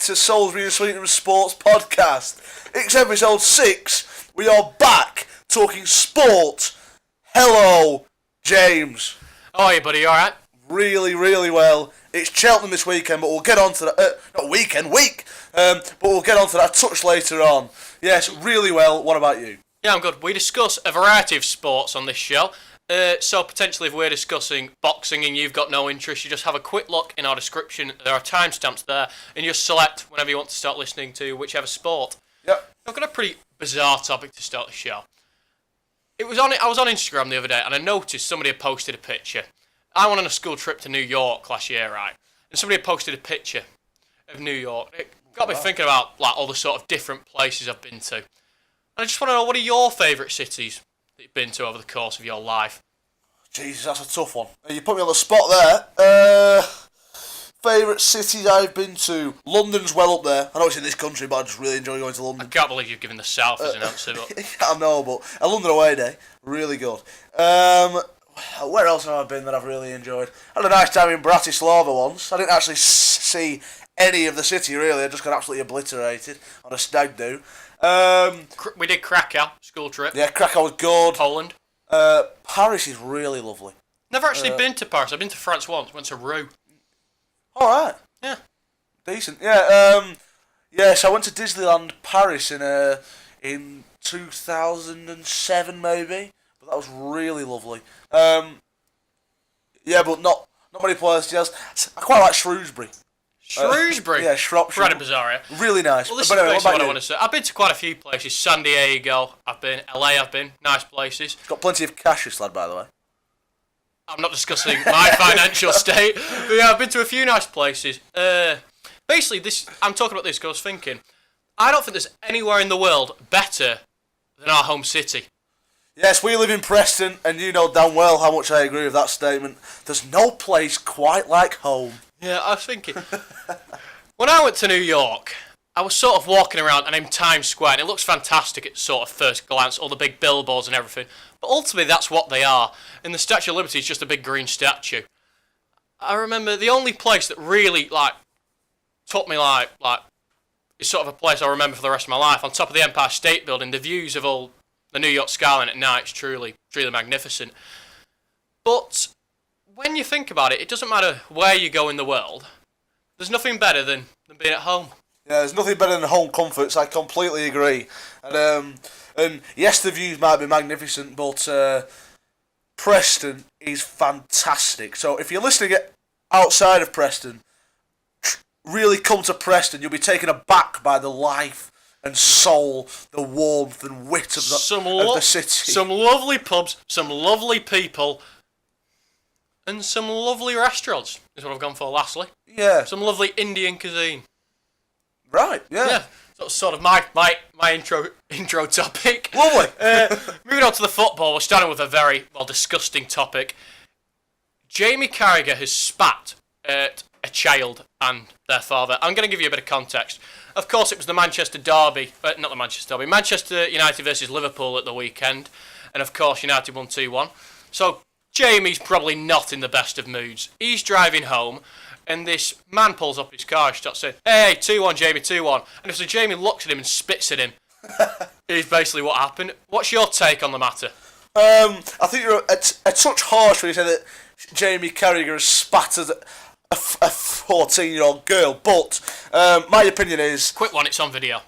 to Salisbury And Sweetnam Sports Podcast. It's episode 6. We are back talking sport. Hello, James. How are you, buddy? You alright? Really, really well. It's Cheltenham this weekend, but we'll get on to that. Week. But we'll get on to that a touch later on. Yes, really well. What about you? Yeah, I'm good. We discuss a variety of sports on this show. So potentially if we're discussing boxing and you've got no interest, you just have a quick look in our description. There are timestamps there, and you just select whenever you want to start listening to whichever sport. Yep. I've got a pretty bizarre topic to start the show. I was on Instagram the other day, and I noticed somebody had posted a picture. I went on a school trip to New York last year, right? And somebody had posted a picture of New York. It got me thinking about like all the sort of different places I've been to. And I just want to know, what are your favourite cities that you've been to over the course of your life? Jesus, that's a tough one. You put me on the spot there. Favourite cities I've been to. London's well up there. I know it's in this country, but I just really enjoy going to London. I can't believe you've given the South as an answer. But I know, but a London away day, really good. Where else have I been that I've really enjoyed? I had a nice time in Bratislava once. I didn't actually see any of the city, really. I just got absolutely obliterated on a stag do. We did Krakow, school trip. Yeah, Krakow was good. Poland. Paris is really lovely. Never actually been to Paris. I've been to France once. Went to Rouen. Alright. Yeah. Decent. Yeah, so I went to Disneyland Paris in 2007 maybe. But that was really lovely. Yeah, but not many places. I quite like Shrewsbury. Shrewsbury? Yeah, Shropshire. Right in bizarre, yeah. Really nice. Well, this is basically what I want to say. I've been to quite a few places. San Diego, LA, nice places. Got plenty of cash, this lad, by the way. I'm not discussing my financial state. But yeah, I've been to a few nice places. Basically, I'm talking about this because I was thinking, I don't think there's anywhere in the world better than our home city. Yes, we live in Preston, and you know damn well how much I agree with that statement. There's no place quite like home. Yeah, I was thinking. When I went to New York, I was sort of walking around and in Times Square, and it looks fantastic at sort of first glance, all the big billboards and everything. But ultimately, that's what they are. And the Statue of Liberty is just a big green statue. I remember the only place that really, took me, is sort of a place I'll remember for the rest of my life. On top of the Empire State Building, the views of all the New York skyline at night is truly, truly magnificent. But when you think about it, it doesn't matter where you go in the world. There's nothing better than being at home. Yeah, there's nothing better than home comforts. I completely agree. And yes, the views might be magnificent, but Preston is fantastic. So if you're listening outside of Preston, really come to Preston. You'll be taken aback by the life and soul, the warmth and wit of the city. Some lovely pubs, some lovely people, and some lovely restaurants is what I've gone for lastly. Yeah. Some lovely Indian cuisine. Right, yeah. Yeah. That's sort of my intro topic. Lovely. Moving on to the football, we're starting with a very, disgusting topic. Jamie Carragher has spat at a child and their father. I'm going to give you a bit of context. Of course, it was the Manchester derby, not the Manchester derby, Manchester United versus Liverpool at the weekend. And of course, United won 2-1. So, Jamie's probably not in the best of moods. He's driving home, and this man pulls up his car and starts saying, "Hey, 2-1, Jamie, 2-1. And so Jamie looks at him and spits at him. Is basically what happened. What's your take on the matter? I think you're a touch harsh when you say that Jamie Carragher has spat at a 14-year-old girl, but my opinion is... Quick one, it's on video.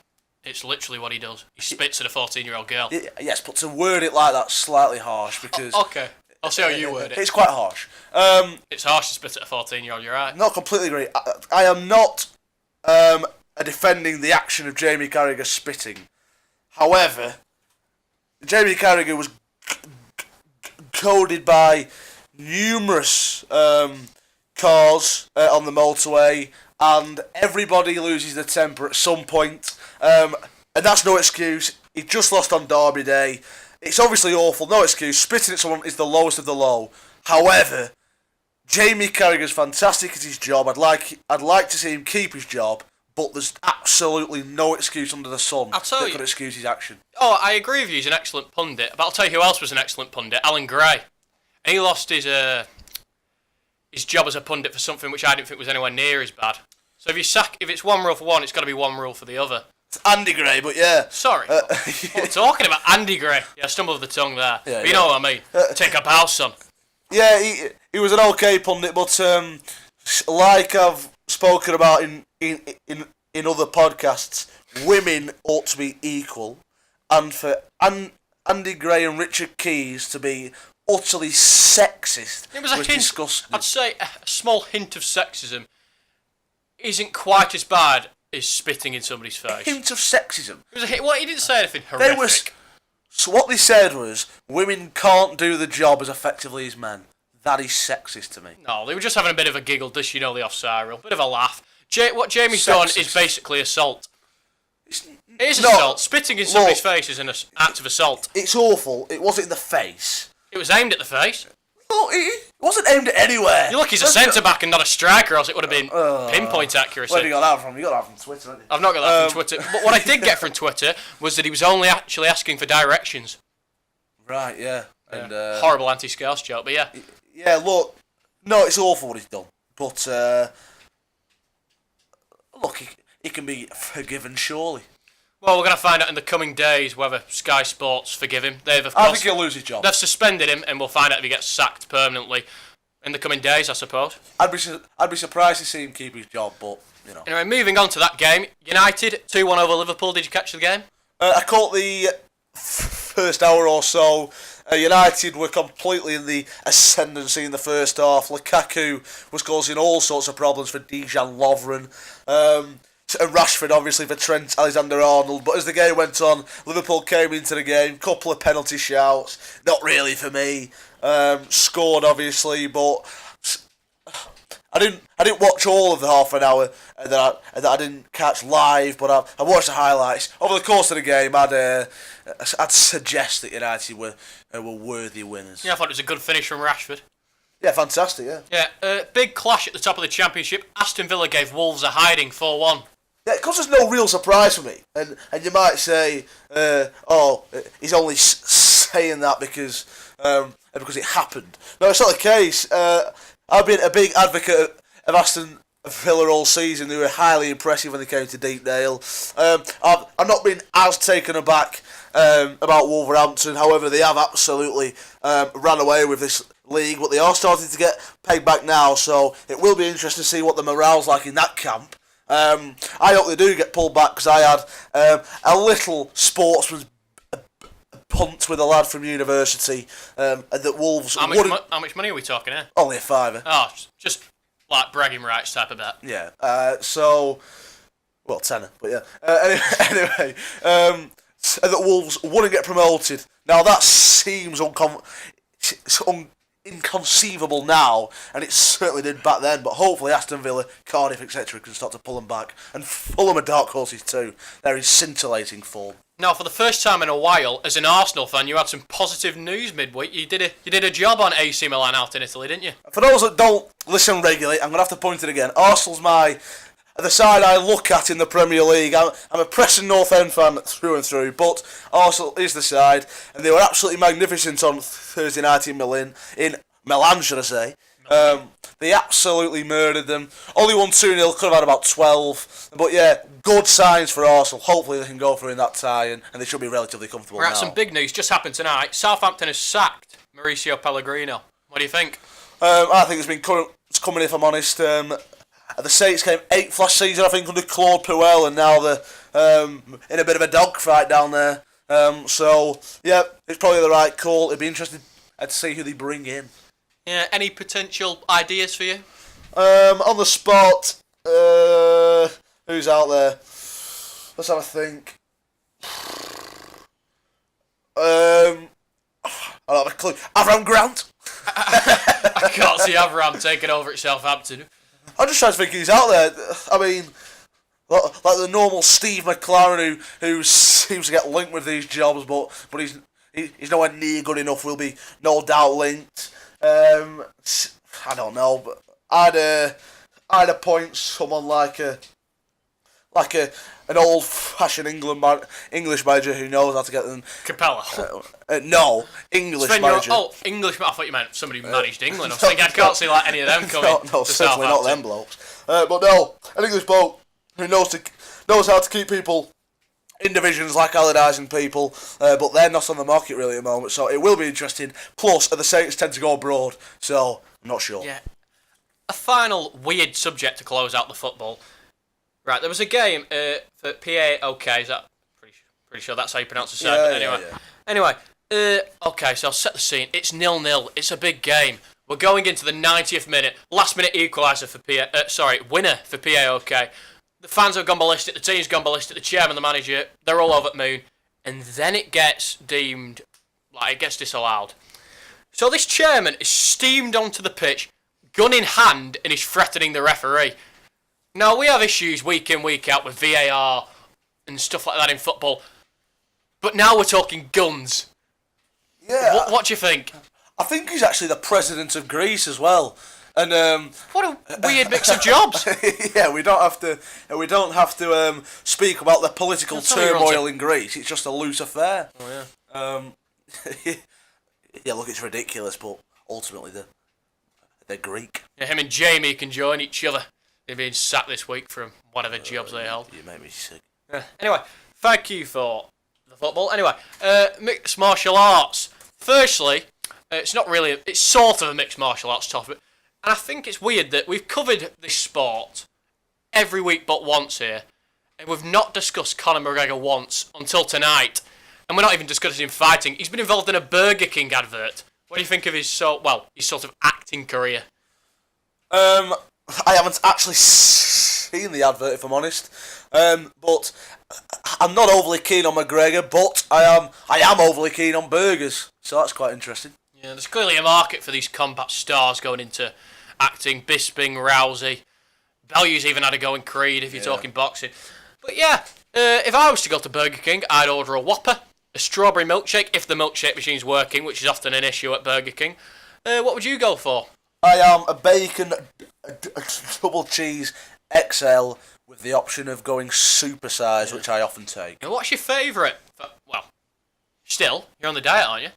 It's literally what he does. He spits at a 14-year-old girl. Yes, but to word it like that's slightly harsh, because... Okay, I'll see how you word it. It's quite harsh. It's harsh to spit at a 14-year-old, you're right. Not completely agree. I am not defending the action of Jamie Carragher spitting. However, Jamie Carragher was goaded by numerous cars on the motorway, and everybody loses their temper at some point. And that's no excuse. He just lost on Derby Day. It's obviously awful, no excuse. Spitting at someone is the lowest of the low. However, Jamie Carragher's fantastic at his job. I'd like to see him keep his job, but there's absolutely no excuse under the sun that could excuse his action. Oh, I agree with you. He's an excellent pundit. But I'll tell you who else was an excellent pundit. Alan Gray. And he lost his job as a pundit for something which I didn't think was anywhere near as bad. So if it's one rule for one, it's got to be one rule for the other. It's Andy Gray, but yeah. Sorry. What we're talking about Andy Gray. Yeah, I stumbled with the tongue there. Yeah, but you know what I mean. Take a bow, son. Yeah, he was an okay pundit, but like I've spoken about in other podcasts, women ought to be equal, and for Andy Gray and Richard Keys to be utterly sexist It was a hint. disgusting. I'd say a small hint of sexism isn't quite as bad as spitting in somebody's face. Hint of sexism. It was a hint. Well, he didn't say anything horrific. So what they said was, women can't do the job as effectively as men. That is sexist to me. No, they were just having a bit of a giggle, does you know the offside rule? Bit of a laugh. What Jamie's Sexist. done is basically assault. It is No, assault. Spitting in somebody's face is an act of assault. It's awful. It wasn't in the face. It was aimed at the face. No, it wasn't aimed at anywhere. You're lucky he's a centre-back and not a striker, or else it would have been pinpoint accuracy. Where have you got that from? You got that from Twitter, haven't you? I've not got that from Twitter. But what I did get from Twitter was that he was only actually asking for directions. Right, yeah. And Horrible anti-Scouse joke, but yeah. yeah, look, no, it's awful what he's done. But, look, he can be forgiven, surely. Well, we're going to find out in the coming days whether Sky Sports forgive him. I think he'll lose his job. They've suspended him, and we'll find out if he gets sacked permanently in the coming days, I suppose. I'd be surprised to see him keep his job, but, you know. Anyway, moving on to that game. United, 2-1 over Liverpool. Did you catch the game? I caught the first hour or so. United were completely in the ascendancy in the first half. Lukaku was causing all sorts of problems for Dejan Lovren. And Rashford, obviously, for Trent Alexander-Arnold. But as the game went on, Liverpool came into the game. Couple of penalty shouts. Not really for me. Scored, obviously, but I didn't watch all of the half an hour that I didn't catch live. But I watched the highlights over the course of the game. I'd suggest that United were worthy winners. Yeah, I thought it was a good finish from Rashford. Yeah, fantastic. Yeah. Yeah, big clash at the top of the Championship. Aston Villa gave Wolves a hiding 4-1. Yeah, because there's no real surprise for me, and you might say, he's only saying that because it happened. No, it's not the case. I've been a big advocate of Aston Villa all season. They were highly impressive when they came to Deepdale. I've not been as taken aback about Wolverhampton. However, they have absolutely ran away with this league, but they are starting to get pegged back now. So it will be interesting to see what the morale's like in that camp. I hope they do get pulled back because I had a little sportsman's punt with a lad from university, and that Wolves. How much money are we talking here? Only a £5. Oh, just like bragging rights type of bet. Yeah. Tenner, but yeah. Anyway, and that Wolves wouldn't get promoted. Now that seems inconceivable now, and it certainly did back then, but hopefully Aston Villa, Cardiff, etc. can start to pull them back, and Fulham are dark horses too. They're in scintillating form. Now, for the first time in a while, as an Arsenal fan, you had some positive news midweek. You did a job on AC Milan out in Italy, didn't you? For those that don't listen regularly, I'm going to have to point it again. Arsenal's the side I look at in the Premier League. I'm a Preston North End fan through and through, but Arsenal is the side, and they were absolutely magnificent on Thursday night in Milan, should I say. They absolutely murdered them. Only won 2-0, could have had about 12. But yeah, good signs for Arsenal. Hopefully they can go through in that tie, and they should be relatively comfortable now. Right, some big news just happened tonight. Southampton has sacked Mauricio Pellegrino. What do you think? I think it's coming, if I'm honest. The Saints came 8th last season, I think, under Claude Puel, and now they're in a bit of a dogfight down there. So, yeah, it's probably the right call. It'd be interesting to see who they bring in. Yeah, any potential ideas for you? On the spot, who's out there? Let's have a think. I don't have a clue. Avram Grant? I can't see Avram taking over at Southampton. I'm just trying to think who's out there. I mean, like the normal Steve McLaren who seems to get linked with these jobs, but he's nowhere near good enough. Will be no doubt linked. I don't know, but I'd appoint someone like like an old-fashioned English manager who knows how to get them. Capella. No, English manager. English. I thought you meant somebody who managed England. I was thinking I can't see like any of them coming. No, to certainly not Southampton. them blokes. But no, an English bloke who knows how to keep people in divisions like Allardyce people, but they're not on the market really at the moment, so it will be interesting. Plus, the Saints tend to go abroad, so I'm not sure. Yeah. A final weird subject to close out the football. Right, there was a game for PAOK. Is that pretty sure that's how you pronounce the side? Yeah. Anyway, okay, so I'll set the scene. It's 0-0. It's a big game. We're going into the 90th minute, last minute equaliser for winner for PAOK. The fans have gone ballistic. The team's gone ballistic. The chairman, the manager, they're all over the moon. And then it gets deemed it gets disallowed. So this chairman is steamed onto the pitch, gun in hand, and is threatening the referee. Now, we have issues week in, week out with VAR and stuff like that in football. But now we're talking guns. Yeah. What do you think? I think he's actually the president of Greece as well. And what a weird mix of jobs. Yeah, we don't have to speak about the political turmoil in Greece. It's just a loose affair. Oh yeah. Yeah, look, it's ridiculous, but ultimately they're Greek. Yeah, him and Jamie can join each other. They're being sacked this week from whatever jobs they held. You make me sick. Anyway, thank you for the football. Anyway, mixed martial arts. Firstly, it's sort of a mixed martial arts topic. And I think it's weird that we've covered this sport every week but once here. And we've not discussed Conor McGregor once until tonight. And we're not even discussing him fighting. He's been involved in a Burger King advert. What do you think of his sort of acting career? I haven't actually seen the advert, if I'm honest. But I'm not overly keen on McGregor, but I am overly keen on burgers. So that's quite interesting. Yeah, there's clearly a market for these combat stars going into acting. Bisping, Rousey, Bellew's even had a go in Creed if you're talking boxing. But yeah, if I was to go to Burger King, I'd order a Whopper, a strawberry milkshake, if the milkshake machine's working, which is often an issue at Burger King. What would you go for? I am a bacon double cheese XL with the option of going supersize, which I often take. Now, what's your favourite? Well, still, you're on the diet, aren't you?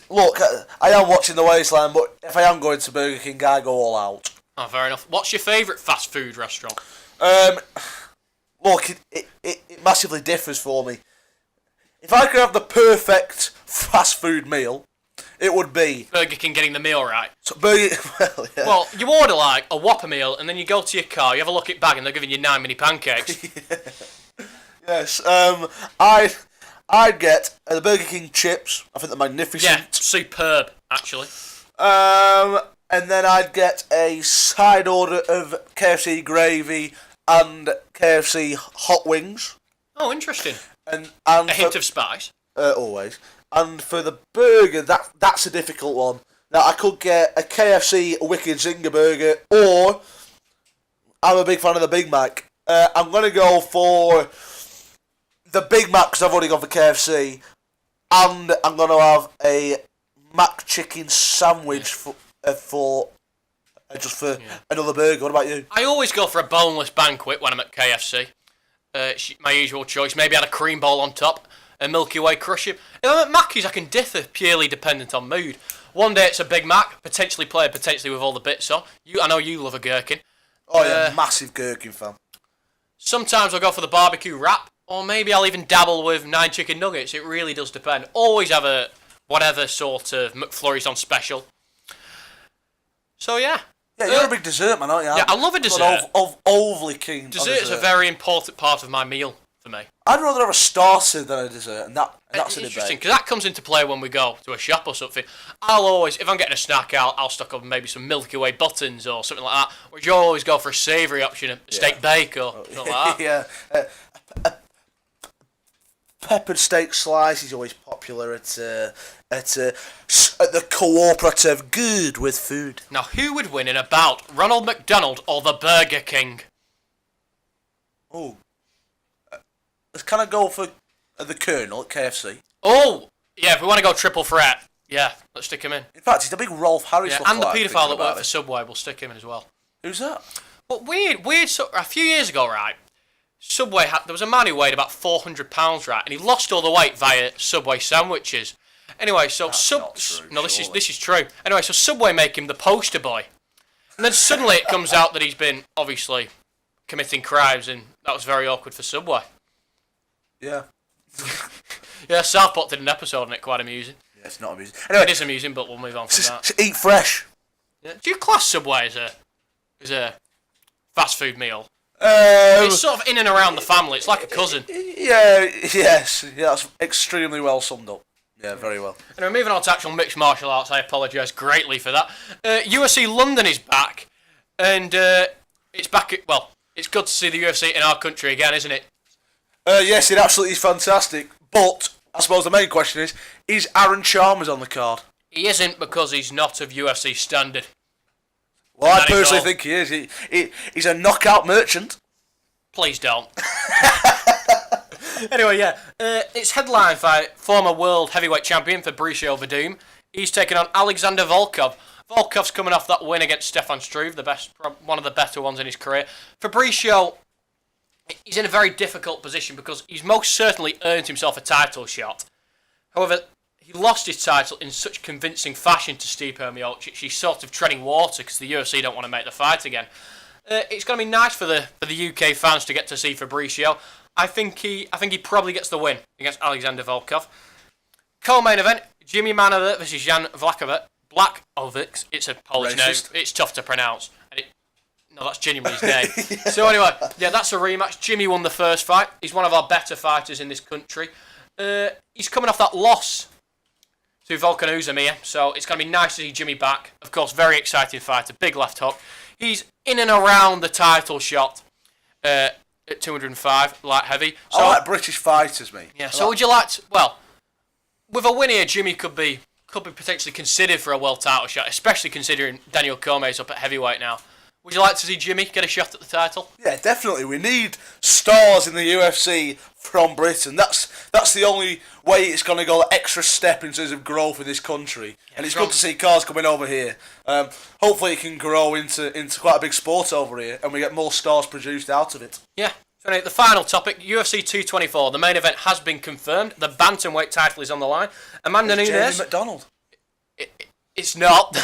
Look, I am watching the waistline, but if I am going to Burger King, I go all out. Oh, fair enough. What's your favourite fast food restaurant? Look, it massively differs for me. If I could have the perfect fast food meal, it would be Burger King getting the meal right. So yeah. Well, you order a Whopper meal, and then you go to your car, you have a look at bag, and they're giving you 9 mini pancakes. Yes. I'd get the Burger King chips. I think they're magnificent. Yeah, superb, actually. And then I'd get a side order of KFC gravy and KFC hot wings. Oh, interesting. And a hint of spice. Always. And for the burger, that's a difficult one. Now, I could get a KFC Wicked Zinger burger, or I'm a big fan of the Big Mac. I'm going to go for the Big Mac because I've already gone for KFC, and I'm going to have a Mac chicken sandwich for another burger. What about you? I always go for a boneless banquet when I'm at KFC. It's my usual choice. Maybe add a cream bowl on top. A Milky Way crush. If I'm at Mackey's, I can differ purely dependent on mood. One day it's a Big Mac, potentially with all the bits on. I know you love a gherkin. Oh yeah, massive gherkin fan. Sometimes I'll go for the barbecue wrap, or maybe I'll even dabble with 9 chicken nuggets. It really does depend. Always have a whatever sort of McFlurry's on special. So yeah. Yeah, you're a big dessert man, aren't you? Yeah, I love a dessert. Overly keen. Dessert is a very important part of my meal. For me, I'd rather have a starter than a dessert, and that's a interesting debate. because that comes into play when we go to a shop or something. I'll always, if I'm getting a snack, I'll stock up maybe some Milky Way buttons or something like that. Or you always go for a savoury option, a steak bake or something like that. Yeah, peppered steak slice is always popular at the cooperative Good with food. Now, who would win in a bout, Ronald McDonald or the Burger King? Oh. Let's kind of go for the Colonel at KFC. Oh, yeah, if we want to go triple threat, yeah, let's stick him in. In fact, he's a big Rolf Harris Yeah, and the paedophile that worked for Subway, we'll stick him in as well. Who's that? But weird, so a few years ago, right, Subway there was a man who weighed about 400 pounds, right, and he lost all the weight via Subway sandwiches. Anyway, so That's not true, no, this surely. is true. Anyway, so Subway make him the poster boy, and then suddenly it comes out that he's been obviously committing crimes, and that was very awkward for Subway. Yeah. Yeah, Southport did an episode on it, quite amusing. Yeah, it's not amusing. Anyway, It is amusing, but we'll move on from that. eat fresh. Yeah. Do you class Subway as a fast food meal? Um, It's sort of in and around the family. It's like a cousin. Yeah, yes. Yeah, that's extremely well summed up. Yeah, very well. Anyway, moving on to actual mixed martial arts, I apologise greatly for that. UFC London is back, and it's back. It's good to see the UFC in our country again, isn't it? Yes, it absolutely is fantastic. But I suppose the main question is Aaron Chalmers on the card? He isn't, because he's not of UFC standard. Well, I That is personally all. think he is. He's a knockout merchant. Please don't. Anyway, yeah, it's headlined by former world heavyweight champion Fabricio Verdum. He's taken on Alexander Volkov. Volkov's coming off that win against Stefan Struve, one of the better ones in his career. Fabricio, he's in a very difficult position because he's most certainly earned himself a title shot. However, he lost his title in such convincing fashion to Stipe Miocic. He's sort of treading water because the UFC don't want to make the fight again. It's going to be nice for the UK fans to get to see Fabricio. I think he probably gets the win against Alexander Volkov. Co-main event: Jimmy Manover versus Jan Blachowicz. It's a Polish Racist. name. It's tough to pronounce. No, that's genuinely his name. So anyway, yeah, that's a rematch. Jimmy won the first fight. He's one of our better fighters in this country. He's coming off that loss to Volkan Oezdemir, so it's going to be nice to see Jimmy back. Of course, very exciting fighter, big left hook. He's in and around the title shot at 205, light heavy. So, I like British fighters, mate. yeah, so would you like to, with a win here, Jimmy could be potentially considered for a world title shot, especially considering Daniel Cormier's up at heavyweight now. Would you like to see Jimmy get a shot at the title? Yeah, definitely. We need stars in the UFC from Britain. That's the only way it's going to go the extra step in terms of growth in this country. And it's good to see cars coming over here. Hopefully it can grow into quite a big sport over here, and we get more stars produced out of it. Yeah. So anyway, the final topic, UFC 224. The main event has been confirmed. The bantamweight title is on the line. Amanda Jamie Nunes. McDonald. It's not.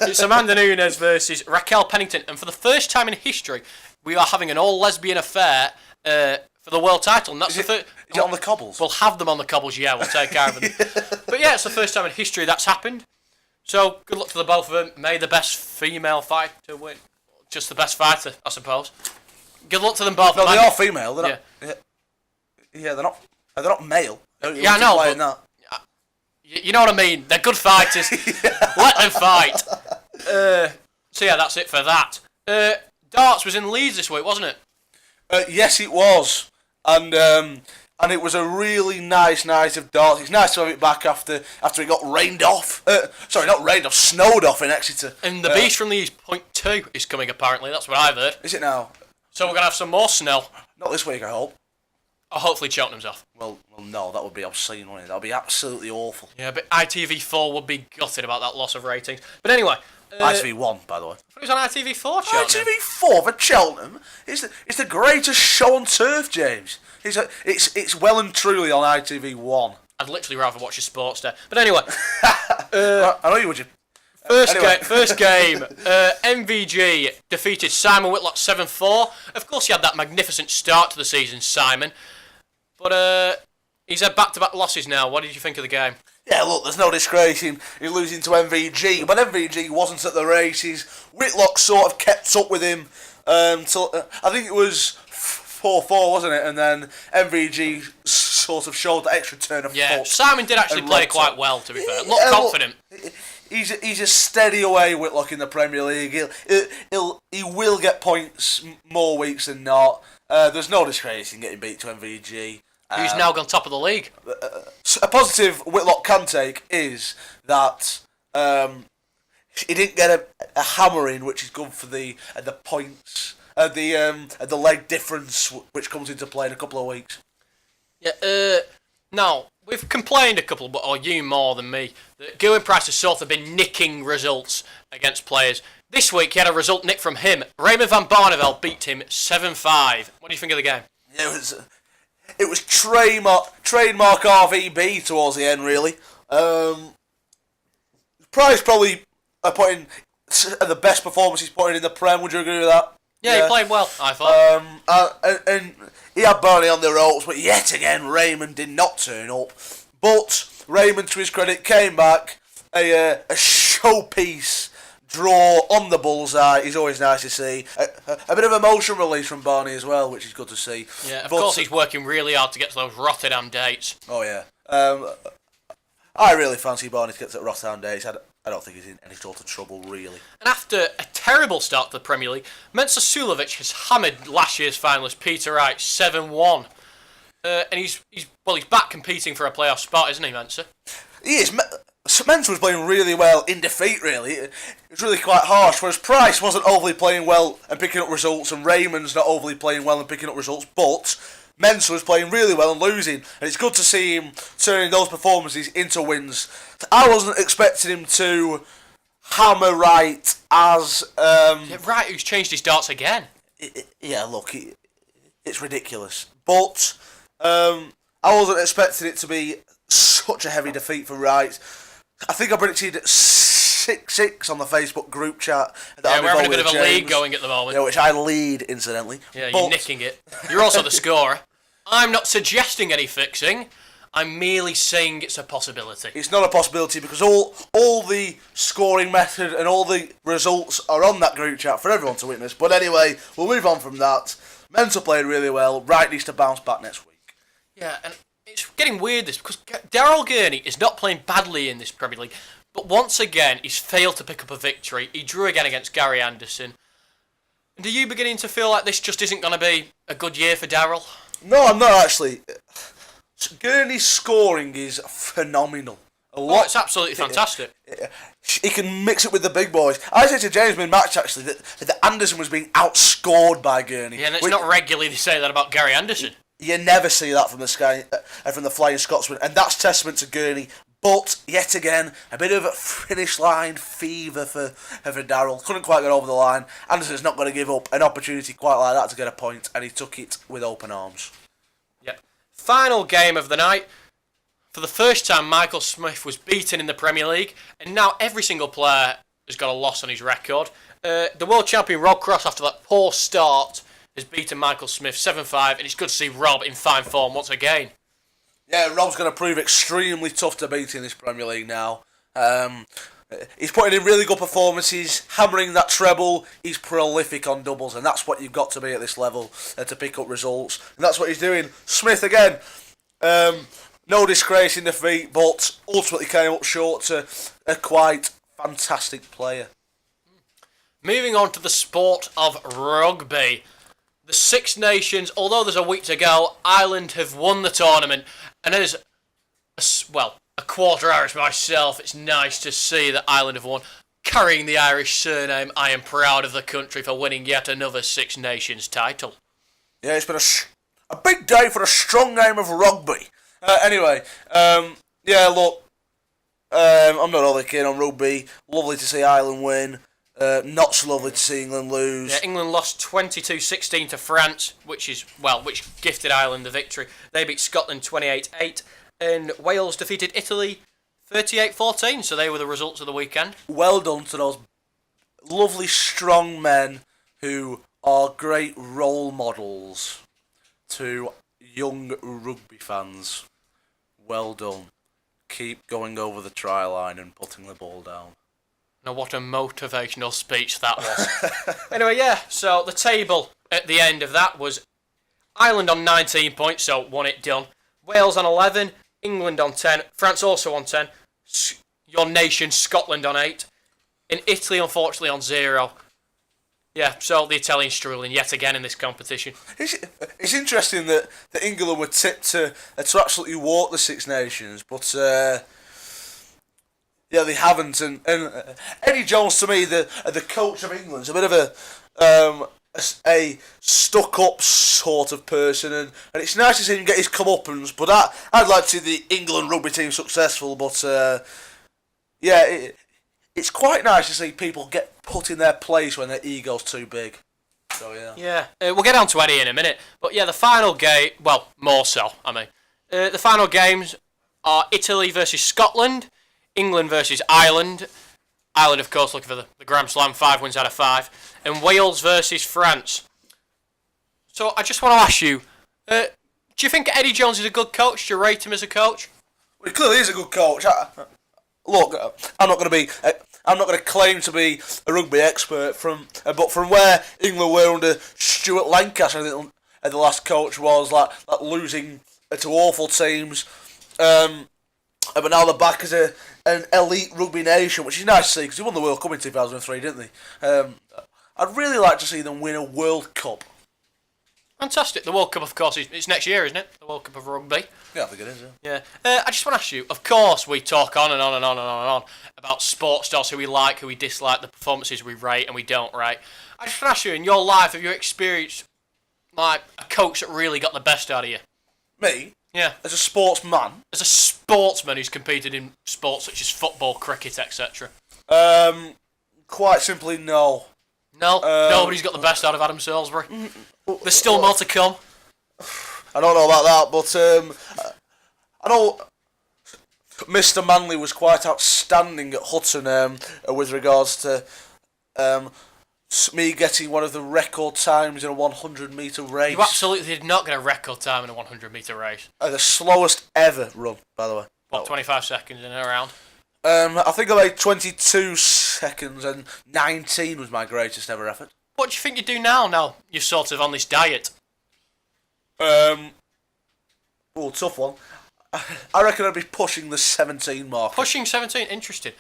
It's Amanda Nunes versus Raquel Pennington. And for the first time in history, we are having an all-lesbian affair for the world title. And that's Is it on the cobbles? We'll have them on the cobbles, yeah. We'll take care of them. But yeah, it's the first time in history that's happened. So good luck to the both of them. May the best female fighter win. Just the best fighter, I suppose. Good luck to them both. No, they are female. They're Yeah. not. Yeah, they're not. They're not male. Yeah, I know, Playing but- that. You know what I mean? They're good fighters. Let them fight. So yeah, that's it for that. Darts was in Leeds this week, wasn't it? Yes, it was, and it was a really nice night of darts. It's nice to have it back after it got rained off. Sorry, not rained off, snowed off in Exeter. And the Beast from Leeds .2 is coming apparently. That's what I've heard. Is it now? So we're gonna have some more snow. Not this week, I hope. Oh, hopefully Cheltenham's off. Well, no, that would be obscene, wouldn't it? That would be absolutely awful. Yeah, but ITV4 would be gutted about that loss of ratings. But anyway, ITV1, by the way. it was on ITV4. Cheltenham. ITV4 for Cheltenham. It's the greatest show on turf, James. It's well and truly on ITV1. I'd literally rather watch a sports day. But anyway, I know you would. First game, MVG defeated Simon Whitlock 7-4. Of course, he had that magnificent start to the season, Simon. But he's had back-to-back losses now. What did you think of the game? Yeah, look, there's no disgrace in losing to MVG. When MVG wasn't at the races, Whitlock sort of kept up with him till I think it was 4-4, wasn't it? And then MVG sort of showed that extra turn of foot. Simon did actually and play rocked quite it. well, to be fair. Looked confident. He's a steady away Whitlock in the Premier League. He will get points more weeks than not. There's no disgrace in getting beat to MVG. Who's now gone top of the league? A positive Whitlock can take is that he didn't get a hammering, which is good for the points, the leg difference, which comes into play in a couple of weeks. Yeah. Now we've complained a couple, or you more than me, that Gerwin Price has sort of been nicking results against players. This week he had a result nicked from him. Raymond van Barneveld beat him 7-5. What do you think of the game? It was trademark RVB towards the end, really. Price probably putting the best performance he's putting in the Prem. Would you agree with that? Yeah, he played well, I thought. And he had Burnley on the ropes, but yet again, Raymond did not turn up. But Raymond, to his credit, came back. A showpiece draw on the bullseye is always nice to see. A bit of emotion release from Barney as well, which is good to see. Yeah, of course he's working really hard to get to those Rotterdam dates. Oh, yeah. I really fancy Barney to get to the Rotterdam dates. I don't think he's in any sort of trouble, really. And after a terrible start to the Premier League, Mensa Sulovic has hammered last year's finalist Peter Wright 7-1. And he's back competing for a playoff spot, isn't he, Mensa? He is. Mensa was playing really well in defeat, really. It was really quite harsh, whereas Price wasn't overly playing well and picking up results, and Raymond's not overly playing well and picking up results, but Mensa was playing really well and losing, and it's good to see him turning those performances into wins. I wasn't expecting him to hammer Wright as... Wright, who's changed his darts again. Look, it's ridiculous. But I wasn't expecting it to be such a heavy defeat for Wright. I think I predicted 6-6 on the Facebook group chat. Yeah, we're having a bit of a league going at the moment. Yeah, which I lead, incidentally. Yeah, you're nicking it. You're also the scorer. I'm not suggesting any fixing. I'm merely saying it's a possibility. It's not a possibility because all the scoring method and all the results are on that group chat for everyone to witness. But anyway, we'll move on from that. Mensa played really well. Wright needs to bounce back next week. Yeah, and it's getting weird this because Daryl Gurney is not playing badly in this Premier League, but once again he's failed to pick up a victory. He drew again against Gary Anderson. And are you beginning to feel like this just isn't going to be a good year for Daryl? No, I'm not actually. Gurney's scoring is phenomenal. It's absolutely fantastic. He can mix it with the big boys. I said to James mid-match actually that Anderson was being outscored by Gurney. Yeah, and it's not regularly they say that about Gary Anderson. You never see that from the Flying Scotsman, and that's testament to Gurney. But yet again, a bit of a finish line fever for Daryl. Couldn't quite get over the line. Anderson's not going to give up an opportunity quite like that to get a point, and he took it with open arms. Yep. Final game of the night. For the first time, Michael Smith was beaten in the Premier League, and now every single player has got a loss on his record. The world champion Rob Cross, after that poor start, has beaten Michael Smith 7-5, and it's good to see Rob in fine form once again. Yeah, Rob's going to prove extremely tough to beat in this Premier League now. He's putting in really good performances, hammering that treble. He's prolific on doubles, and that's what you've got to be at this level to pick up results. And that's what he's doing. Smith again, no disgrace in defeat, but ultimately came up short to a quite fantastic player. Moving on to the sport of rugby. The Six Nations, although there's a week to go, Ireland have won the tournament, and as a quarter Irish myself, it's nice to see that Ireland have won. Carrying the Irish surname, I am proud of the country for winning yet another Six Nations title. Yeah, it's been a big day for a strong game of rugby. Anyway, I'm not overly keen on rugby. Lovely to see Ireland win. Not so lovely to see England lose. Yeah, England lost 22-16 to France, which gifted Ireland the victory. They beat Scotland 28-8, and Wales defeated Italy 38-14, so they were the results of the weekend. Well done to those lovely, strong men who are great role models to young rugby fans. Well done. Keep going over the try line and putting the ball down. Now, what a motivational speech that was. Anyway, so the table at the end of that was Ireland on 19 points, so won it done. Wales on 11, England on 10, France also on 10, your nation, Scotland on 8, and Italy, unfortunately, on 0. Yeah, so the Italians struggling yet again in this competition. It's interesting that England were tipped to absolutely walk the Six Nations, but... yeah, they haven't, and Eddie Jones, to me, the coach of England, is a bit of a stuck-up sort of person, and it's nice to see him get his comeuppance, but I'd like to see the England rugby team successful, but it's quite nice to see people get put in their place when their ego's too big. so, yeah. Yeah, we'll get on to Eddie in a minute. But yeah, the final game, well, more so, I mean. The final games are Italy versus Scotland, England versus Ireland. Ireland, of course, looking for the Grand Slam, 5 wins out of 5. And Wales versus France. So I just want to ask you, do you think Eddie Jones is a good coach? Do you rate him as a coach? Well, he clearly is a good coach. Look, I'm not going to claim to be a rugby expert but from where England were under Stuart Lancaster, I think the last coach was like losing to awful teams. But now they're back as an elite rugby nation, which is nice to see because they won the World Cup in 2003, didn't they? I'd really like to see them win a World Cup. Fantastic. The World Cup, of course, it's next year, isn't it? The World Cup of Rugby. Yeah, I think it is, yeah. I just want to ask you, of course, we talk on and on and on and on and on about sports stars, who we like, who we dislike, the performances we rate and we don't rate. I just want to ask you, in your life, have you experienced like a coach that really got the best out of you? Me? Yeah. As a sportsman? As a sportsman who's competed in sports such as football, cricket, etc. Quite simply, no. No? Nobody's got the best out of Adam Salisbury? There's still more to come? I don't know about that, but I know Mr. Manley was quite outstanding at Hutton with regards to me getting one of the record times in a 100-metre race. You absolutely did not get a record time in a 100-metre race. The slowest ever run, by the way. What, 25 seconds in and around? I think I made 22 seconds and 19 was my greatest ever effort. What do you think you do now you're sort of on this diet? Tough one. I reckon I'd be pushing the 17 mark. Pushing 17? Interesting.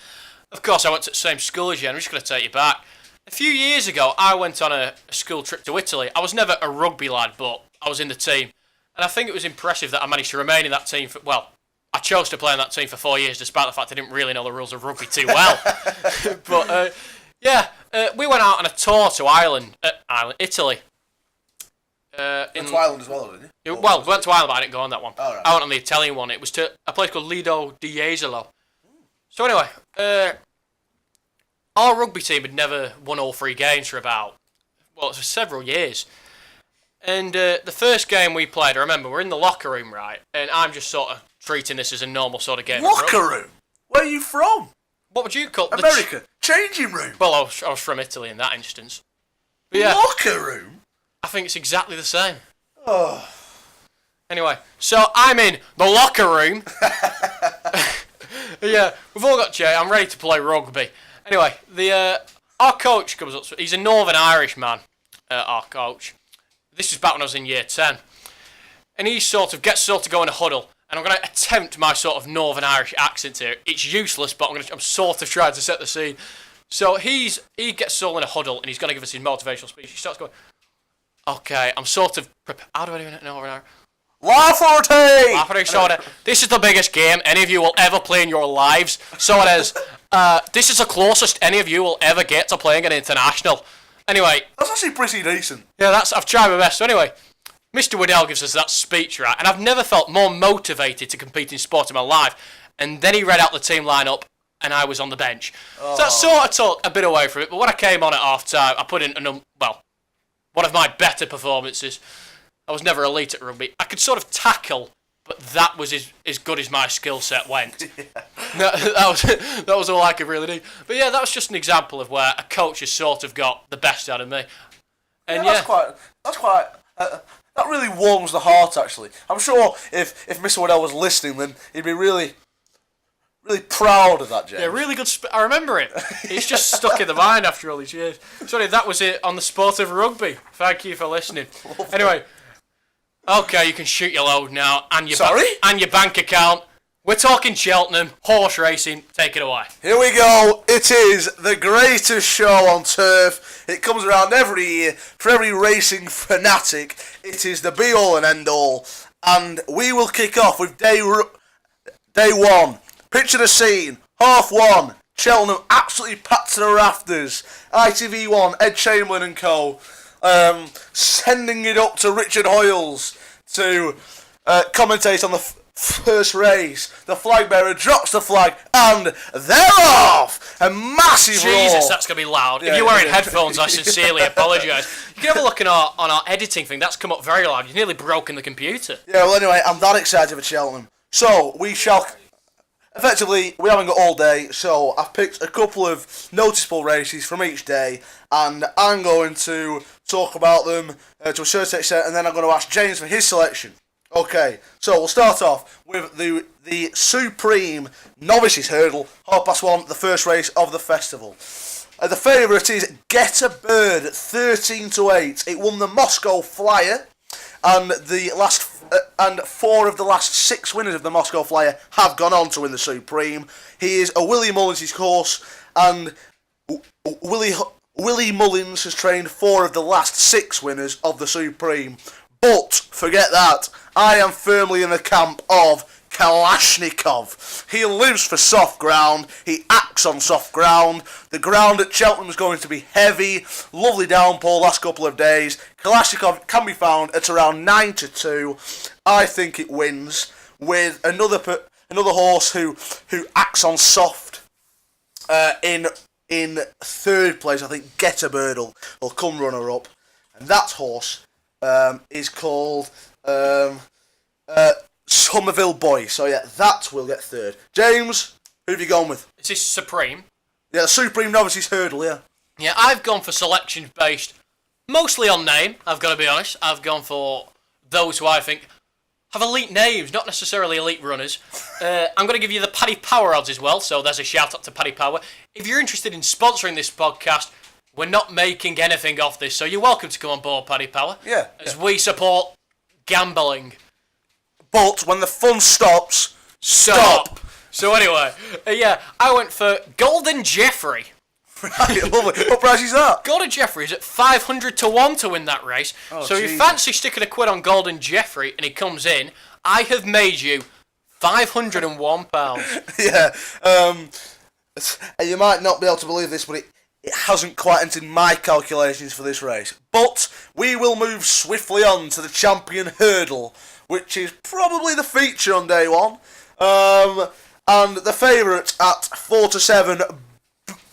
Of course, I went to the same school as you. I'm just going to take you back. A few years ago, I went on a school trip to Italy. I was never a rugby lad, but I was in the team. And I think it was impressive that I managed to remain in that team I chose to play in that team for 4 years, despite the fact I didn't really know the rules of rugby too well. But, we went out on a tour to Italy. Went to Ireland as well, didn't you? We went to Ireland, but I didn't go on that one. Oh, right. I went on the Italian one. It was to a place called Lido di Jesolo. So anyway, our rugby team had never won all 3 games for for several years. And the first game we played, I remember, we're in the locker room, right? And I'm just sort of treating this as a normal sort of game. Locker room? Where are you from? What would you call it? America. Changing room. Well, I was from Italy in that instance. But yeah, locker room? I think it's exactly the same. Oh. Anyway, so I'm in the locker room. Yeah, we've all got chair. I'm ready to play rugby. Anyway, our coach comes up. He's a Northern Irish man, our coach. This is back when I was in year 10. And he gets to go in a huddle. And I'm going to attempt my sort of Northern Irish accent here. It's useless, but I'm sort of trying to set the scene. So he gets us all in a huddle, and he's going to give us his motivational speech. He starts going, okay, I'm sort of prepared. How do I do it in Northern Irish? La Forte! So this is the biggest game any of you will ever play in your lives. So it is. This is the closest any of you will ever get to playing an international. Anyway. That's actually pretty decent. Yeah, I've tried my best. So anyway, Mr. Waddell gives us that speech, right? And I've never felt more motivated to compete in sport in my life. And then he read out the team lineup, and I was on the bench. Oh. So that sort of took a bit away from it. But when I came on at half time, I put in one of my better performances. I was never elite at rugby. I could sort of tackle, but that was as good as my skill set went. Yeah. that was all I could really do. But yeah, that was just an example of where a coach has sort of got the best out of me. And that's quite. That really warms the heart, actually. I'm sure if Mr. Waddell was listening, then he'd be really, really proud of that, James. Yeah, really good. I remember it. It's just stuck in the mind after all these years. Sorry, that was it on the sport of rugby. Thank you for listening. Anyway, okay, you can shoot your load now and your bank account. We're talking Cheltenham, horse racing. Take it away. Here we go. It is the greatest show on turf. It comes around every year for every racing fanatic. It is the be-all and end-all. And we will kick off with day one. Picture the scene. 1:30. Cheltenham absolutely packed to the rafters. ITV1, Ed Chamberlain and co. Sending it up to Richard Hoyles to commentate on the first race. The flag bearer drops the flag and they're off. A massive Jesus, roar. that's going to be loud. Yeah, if you're wearing yeah. headphones, I sincerely apologise. You can have a look on our editing thing. That's come up very loud. You've nearly broken the computer. Yeah, well, anyway, I'm that excited for Cheltenham. So, we shall... Effectively, we haven't got all day, so I've picked a couple of noticeable races from each day, and I'm going to talk about them to a certain extent, and then I'm going to ask James for his selection. Okay, so we'll start off with the Supreme Novices Hurdle, 1:30, the first race of the festival. The favourite is Get a Bird at 13-8. It won the Moscow Flyer, and and 4 of the last 6 winners of the Moscow Flyer have gone on to win the Supreme. He is a Willie Mullins' horse, and Willie Mullins has trained 4 of the last 6 winners of the Supreme. But, forget that, I am firmly in the camp of Kalashnikov. He lives for soft ground, he acts on soft ground. The ground at Cheltenham is going to be heavy, lovely downpour last couple of days. Kalashnikov can be found at around 9-2. I think it wins with another horse who acts on soft in 3rd place. I think Get a Bird will come runner up, and that horse is called Somerville Boy. So yeah, that will get 3rd. James, who have you gone with? Is this Supreme? Yeah, Supreme Novices Hurdle, yeah. Yeah, I've gone for selections based mostly on name, I've got to be honest. I've gone for those who I think have elite names, not necessarily elite runners. I'm going to give you the Paddy Power odds as well, so there's a shout out to Paddy Power. If you're interested in sponsoring this podcast, we're not making anything off this, so you're welcome to come on board, Paddy Power. Yeah. As we support gambling. But when the fun stops, stop. So anyway, yeah, I went for Golden Jeffrey. Right, lovely. What price is that? Golden Jeffrey is at 500-1 to win that race. Oh, so if Jesus. you fancy sticking a quid on Golden Jeffrey and he comes in, I have made you £501. Yeah. You might not be able to believe this, but it hasn't quite entered my calculations for this race. But we will move swiftly on to the Champion Hurdle, which is probably the feature on day one. And the favourite at 4-7.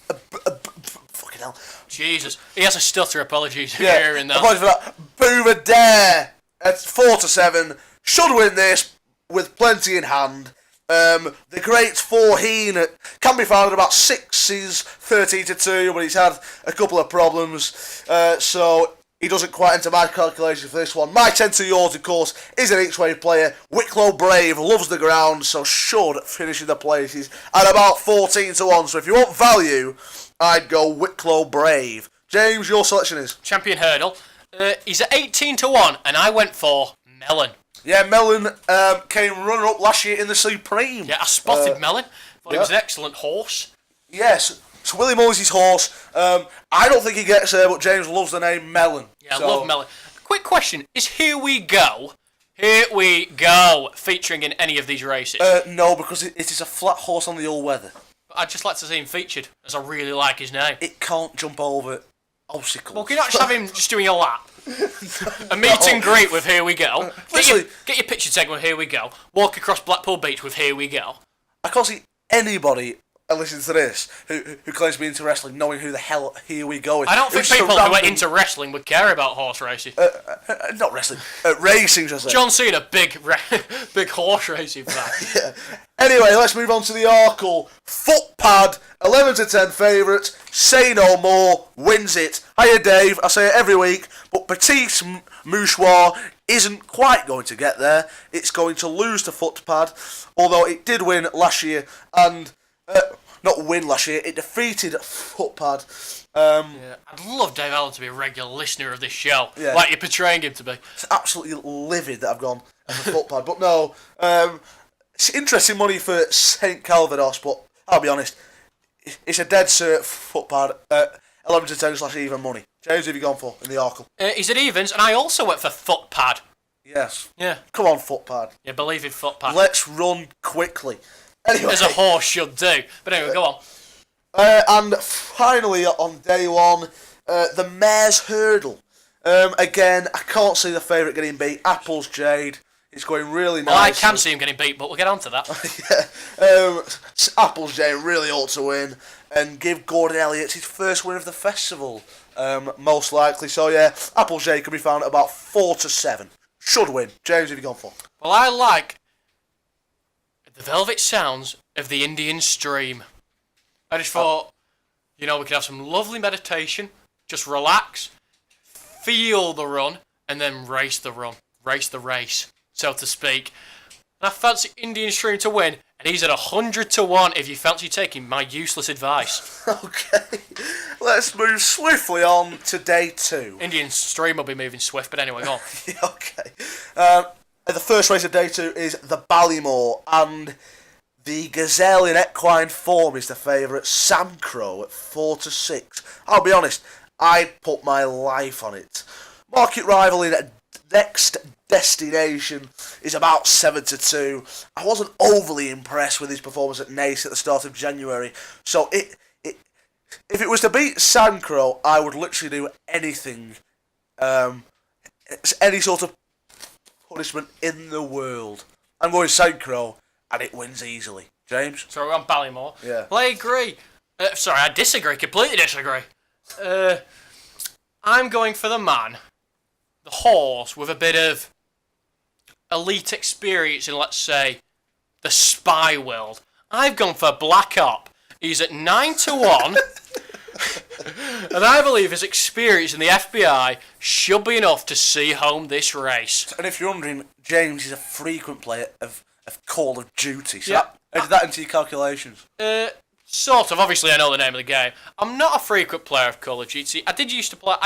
Fucking hell. Jesus, he has a stutter. Apologies for Yeah, hearing that. apologies for that. Bouvedere at 4-7 should win this with plenty in hand. The Great Forheen can be found at about 6s, 13-2, but he's had a couple of problems, so he doesn't quite enter my calculation for this one. My 10-to-yours, of course, is an each-way player. Wicklow Brave loves the ground, so should finish in the places at about 14-1. So if you want value, I'd go Wicklow Brave. James, your selection is? Champion Hurdle. He's at 18-1, and I went for Melon. Yeah, Melon came runner-up last year in the Supreme. Yeah, I spotted Melon. Thought he was yeah. an excellent horse. Yes, it's Willie Mullins' horse. I don't think he gets there, but James loves the name Melon. Yeah, I love Melon. Quick question, is Here We Go featuring in any of these races? No, because it is a flat horse on the all-weather. I'd just like to see him featured, as I really like his name. It can't jump over obstacles. Well, can you not just have him just doing a lap? A meet and greet with Here We Go. Get your picture taken with Here We Go. Walk across Blackpool Beach with Here We Go. I can't see anybody listening to this who claims to be into wrestling knowing who the hell Here We Go is. I don't think people who are into wrestling would care about horse races. Not wrestling. Racing, just John Cena, big horse racing fan. Yeah. Anyway, let's move on to the Arkle. Footpad, 11-10 favourite. Say No More, wins it. Hiya Dave, I say it every week, but Petite Mouchoir isn't quite going to get there. It's going to lose to Footpad, although it did win last year, and not win last year, it defeated Footpad. Yeah, I'd love Dave Allen to be a regular listener of this show, like you're portraying him to be. It's absolutely livid that I've gone for Footpad, but no, it's interesting money for St Calvados, but I'll be honest, it's a dead cert Footpad at 11-10 / even money. James, who have you gone for in the Arkle? He's at evens, and I also went for Footpad. Yes. Yeah. Come on, Footpad. Yeah, believe in Footpad. Let's run quickly. Anyway. As a horse should do. But anyway, go on. And finally, on day one, the Mare's Hurdle. Again, I can't see the favourite getting beat. Apple's Jade It's going really nice. Well, I can see him getting beat, but we'll get on to that. Applesjay really ought to win and give Gordon Elliott his first win of the festival, most likely. So yeah, Applesjay can be found at about 4-7. Should win. James, have you gone for? Well, I like the velvet sounds of the Indian stream. I just thought, we could have some lovely meditation, just relax, feel the run, and then race the run, race the race, so to speak. And I fancy Indian stream to win, and he's at 100-1 if you fancy taking my useless advice. Okay, let's move swiftly on to day 2. Indian stream will be moving swift, but anyway, go on. Okay. The first race of day 2 is the Ballymore, and the Gazelle in equine form is the favourite, Sam Crow at 4-6. I'll be honest, I'd put my life on it. Market rival in next destination is about 7-2. I wasn't overly impressed with his performance at Nace at the start of January, so if it was to beat Sancro, I would literally do anything, any sort of punishment in the world. I'm going Sancro, and it wins easily. James? So we're on Ballymore. Yeah. Well, I agree. Sorry, I disagree. Completely disagree. I'm going for the man, the horse, with a bit of elite experience in, let's say, the spy world. I've gone for Black Op. He's at 9-1. And I believe his experience in the FBI should be enough to see home this race. And if you're wondering, James is a frequent player of Call of Duty. So Yeah. add that into your calculations. Sort of. Obviously, I know the name of the game. I'm not a frequent player of Call of Duty. I used to play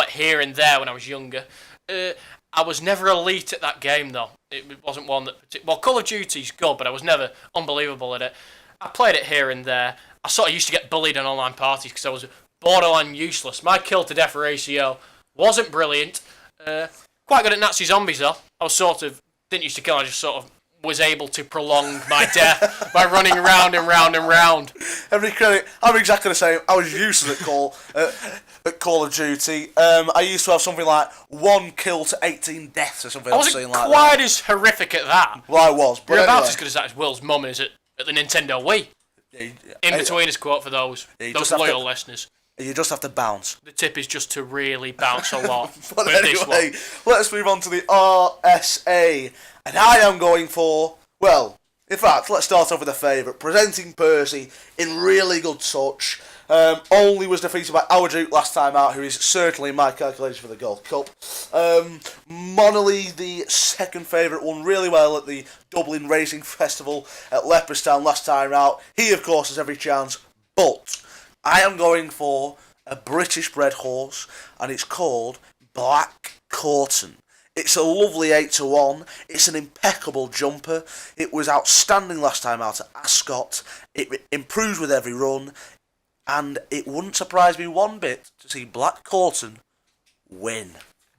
it here and there when I was younger. I was never elite at that game, though. It wasn't one that... Well, Call of Duty's good, but I was never unbelievable at it. I played it here and there. I sort of used to get bullied in online parties because I was borderline useless. My kill-to-death ratio wasn't brilliant. Quite good at Nazi zombies, though. I was sort of... Didn't used to kill, I just sort of was able to prolong my death by running round and round and round. Every credit, I'm exactly the same. I was useless at Call of Duty. I used to have something like 1 kill to 18 deaths or something. I wasn't quite as horrific at that. Well, I was. But You're about anyway. as good as that as Will's mum is at the Nintendo Wii. In between us quote for those loyal listeners. You just have to bounce. The tip is just to really bounce a lot. But with this one. anyway, let's move on to the RSA. And I am going for, well, in fact, let's start off with a favourite. Presenting Percy in really good touch. Only was defeated by Our Duke last time out, who is certainly in my calculation for the Gold Cup. Monolly, the second favourite, won really well at the Dublin Racing Festival at Leopardstown last time out. He, of course, has every chance, but I am going for a British-bred horse, and it's called Black Corton. It's a lovely 8-1. It's an impeccable jumper. It was outstanding last time out at Ascot. It improves with every run. And it wouldn't surprise me one bit to see Black Corton win.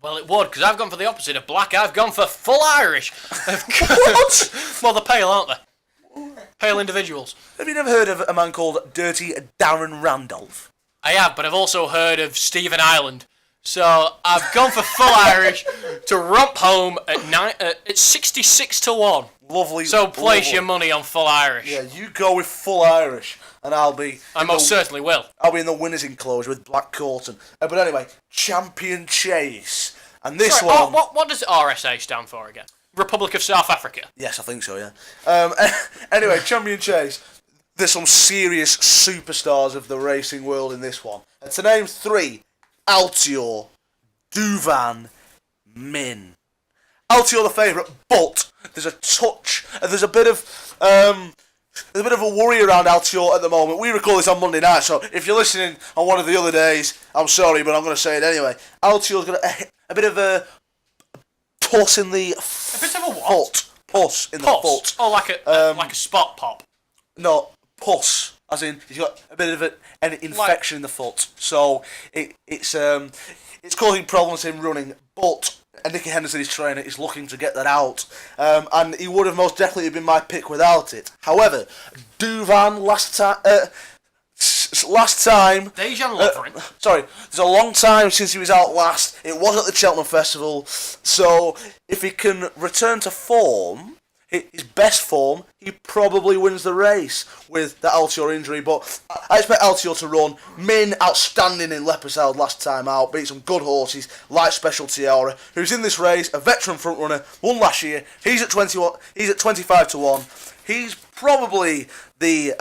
Well, it would, because I've gone for the opposite of black. I've gone for full Irish. What? Well, they're pale, aren't they? Pale individuals. Have you never heard of a man called Dirty Darren Randolph? I have, but I've also heard of Stephen Ireland. So I've gone for full Irish to romp home at 66-1. Lovely. So place lovely. your money on full Irish. Yeah, you go with full Irish, and I'll be... I most certainly will. I'll be in the winner's enclosure with Black Corton. But anyway, Champion Chase. And this one... What does RSA stand for again? Republic of South Africa? Yes, I think so, yeah. Anyway, Champion Chase. There's some serious superstars of the racing world in this one. And to name 3... Altior, Duvan, Min. Altior the favourite, but there's a touch, there's a bit of a worry around Altior at the moment. We record this on Monday night, so if you're listening on one of the other days, I'm sorry, but I'm going to say it anyway. Altior's got a bit of a pus in the A bit of a what? foot. Pus in the foot. Oh, like a spot pop. No, pus. As in, he's got a bit of an infection in the foot, so it's causing problems in running. But Nicky Henderson, his trainer, is looking to get that out, and he would have most definitely been my pick without it. However, Duvan last time... Dejan Lovren. Sorry, there's a long time since he was out last. It was at the Cheltenham Festival. So, if he can return to form, his best form, he probably wins the race with the Altior injury. But I expect Altior to run. Min, outstanding in Leopardstown last time out. Beat some good horses, like Special Tiara, who's in this race, a veteran front runner, won last year. He's at 21. He's at 25 to 1. He's probably the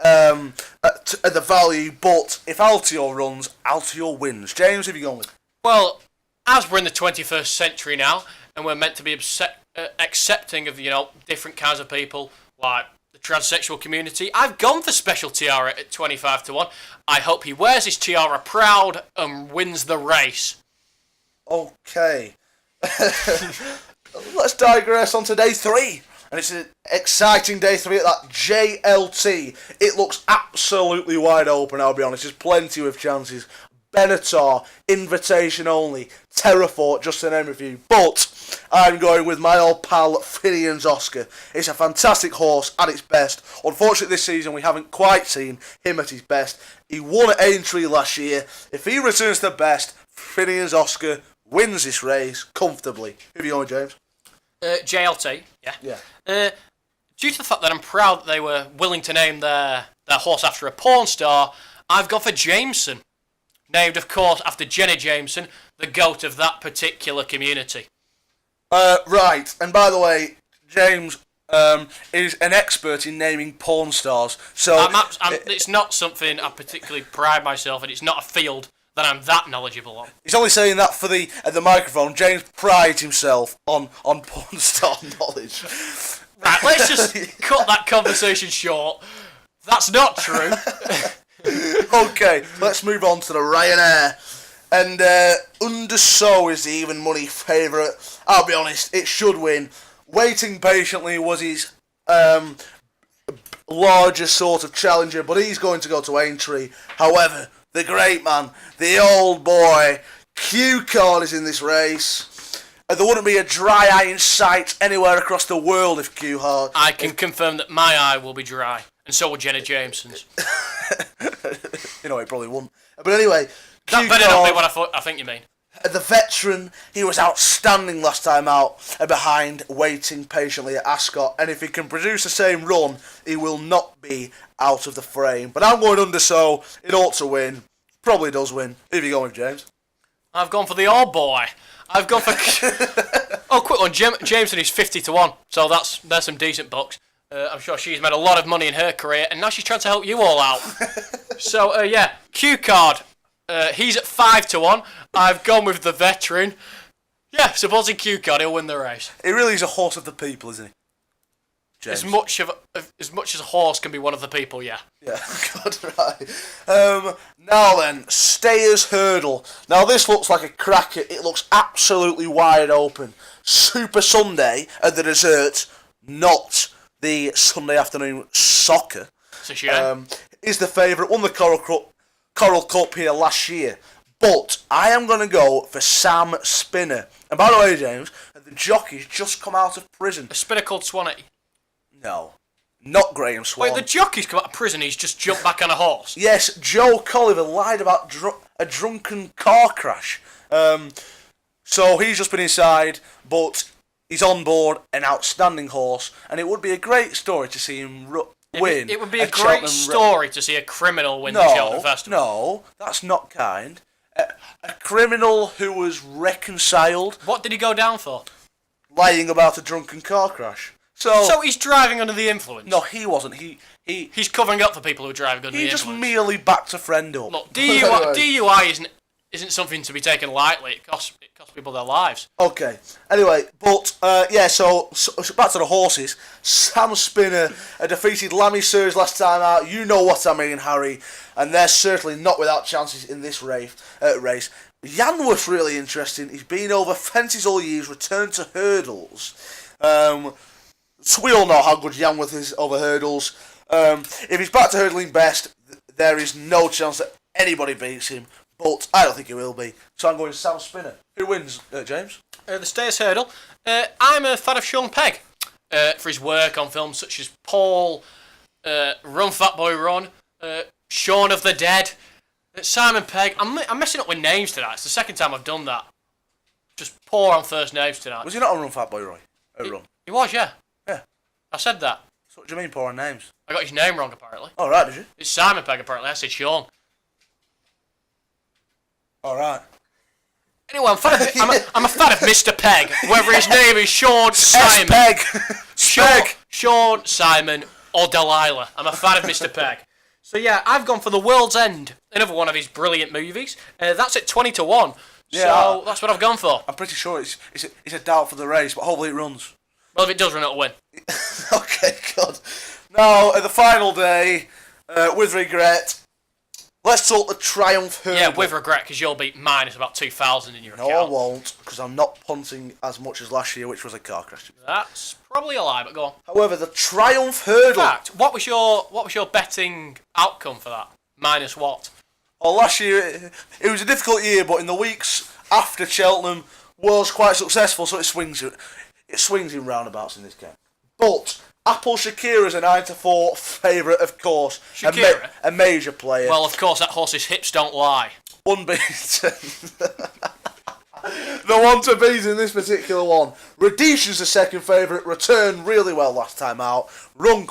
at the value, but if Altior runs, Altior wins. James, who have you gone with? Well, as we're in the 21st century now, and we're meant to be accepting of, different kinds of people, like the transsexual community, I've gone for Special Tiara at 25 to 1. I hope he wears his tiara proud and wins the race. Okay. Let's digress on to day 3. And it's an exciting day 3 at that JLT. It looks absolutely wide open, I'll be honest. There's plenty of chances. Benatar, invitation only, Terrafort, just to name a few. But I'm going with my old pal Finian's Oscar. It's a fantastic horse at its best. Unfortunately, this season we haven't quite seen him at his best. He won at Aintree last year. If he returns to best, Finian's Oscar wins this race comfortably. Who are you going, James? JLT, yeah. Due to the fact that I'm proud that they were willing to name their horse after a porn star, I've gone for Jameson. Named, of course, after Jenny Jameson, the goat of that particular community. Right, and by the way, James is an expert in naming porn stars. So it's not something I particularly pride myself in. It's not a field that I'm that knowledgeable on. He's only saying that for the microphone. James prides himself on porn star knowledge. Right, let's just cut that conversation short. That's not true. Okay, let's move on to the Ryanair. And Undersow is the even money favourite. I'll be honest, it should win. Waiting Patiently was his larger sort of challenger, but he's going to go to Aintree. However, the great man, the old boy, Q-Card is in this race. There wouldn't be a dry eye in sight anywhere across the world if Q-Hard... I can confirm that my eye will be dry, and so will Jenny Jameson's. It probably wouldn't. But anyway... That better not be what I think you mean. The veteran, he was outstanding last time out, behind Waiting Patiently at Ascot, and if he can produce the same run, he will not be out of the frame. But I'm going Undersow, it ought to win, probably does win. Who are you going with, James? I've gone for the old boy. I've gone for... Oh, quick one, Jameson is 50 to 1, so there's some decent bucks. I'm sure she's made a lot of money in her career, and now she's trying to help you all out. So, Q-Card. He's at 5 to 1. I've gone with the veteran. Yeah, supposing Q-Card, he'll win the race. He really is a horse of the people, isn't he? James. As much as a horse can be one of the people, yeah. Yeah, good, right. Now then, Stayers Hurdle. Now this looks like a cracker. It looks absolutely wide open. Super Sunday at the dessert, not the Sunday afternoon soccer. It's a shame. Is the favourite. Won the Coral Cup here last year. But I am going to go for Sam Spinner. And by the way, James, the jockey's just come out of prison. A spinner called Swanee. No, not Graham Swan. Wait, the jockey's come out of prison, he's just jumped back on a horse? Yes, Joe Colliver lied about a drunken car crash. So he's just been inside, but he's on board, an outstanding horse, and it would be a great story to see him win. It would be a great story to see a criminal win the Cheltenham Festival. No, that's not kind. A criminal who was reconciled. What did he go down for? Lying about a drunken car crash. So he's driving under the influence? No, he wasn't. He's covering up for people who are driving under the influence. He just merely backed a friend up. Look, DUI isn't something to be taken lightly. It costs people their lives. Okay. Anyway, but so back to the horses. Sam Spinner defeated Lammy Sears last time out. You know what I mean, Harry. And they're certainly not without chances in this race. Yanworth's really interesting. He's been over fences all year. He's returned to hurdles. So we all know how good Yanworth is over hurdles. If he's back to hurdling best, there is no chance that anybody beats him. But I don't think he will be. So I'm going Sam Spinner. Who wins, James? The Stayers Hurdle. I'm a fan of Sean Pegg for his work on films such as Paul, Run Fat Boy Run. Shaun of the Dead. Simon Pegg. I'm messing up with names tonight. It's the second time I've done that. Just poor on first names tonight. Was he not on Run Fat Boy Roy? Run. He was, yeah. Yeah. I said that. So what do you mean poor on names? I got his name wrong, apparently. Oh, right, did you? It's Simon Pegg, apparently. I said Sean. All right. Anyway, I'm a fan of Mr. Pegg, whether his name is Sean, Simon, Pegg. Sean, Simon, or Delilah. I'm a fan of Mr. Pegg. So yeah, I've gone for The World's End, another one of his brilliant movies. That's at 20-1. Yeah, so that's what I've gone for. I'm pretty sure it's a doubt for the race, but hopefully it runs. Well, if it does run, it'll win. Okay, good. Now, at the final day, with regret, let's talk the Triumph Hurdle. Yeah, with regret, because you'll be minus about 2,000 in your account. No, I won't, because I'm not punting as much as last year, which was a car crash. That's probably a lie, but go on. However, the Triumph Hurdle... In fact, what was your betting outcome for that? Minus what? Well, last year, it was a difficult year, but in the weeks after Cheltenham was quite successful, so it swings in roundabouts in this game. But Apple Shakira's a 9-4 favourite, of course. Shakira? A major player. Well, of course, that horse's hips don't lie. Unbeaten. The one to beat in this particular one. Radisha's the second favourite, returned really well last time out, won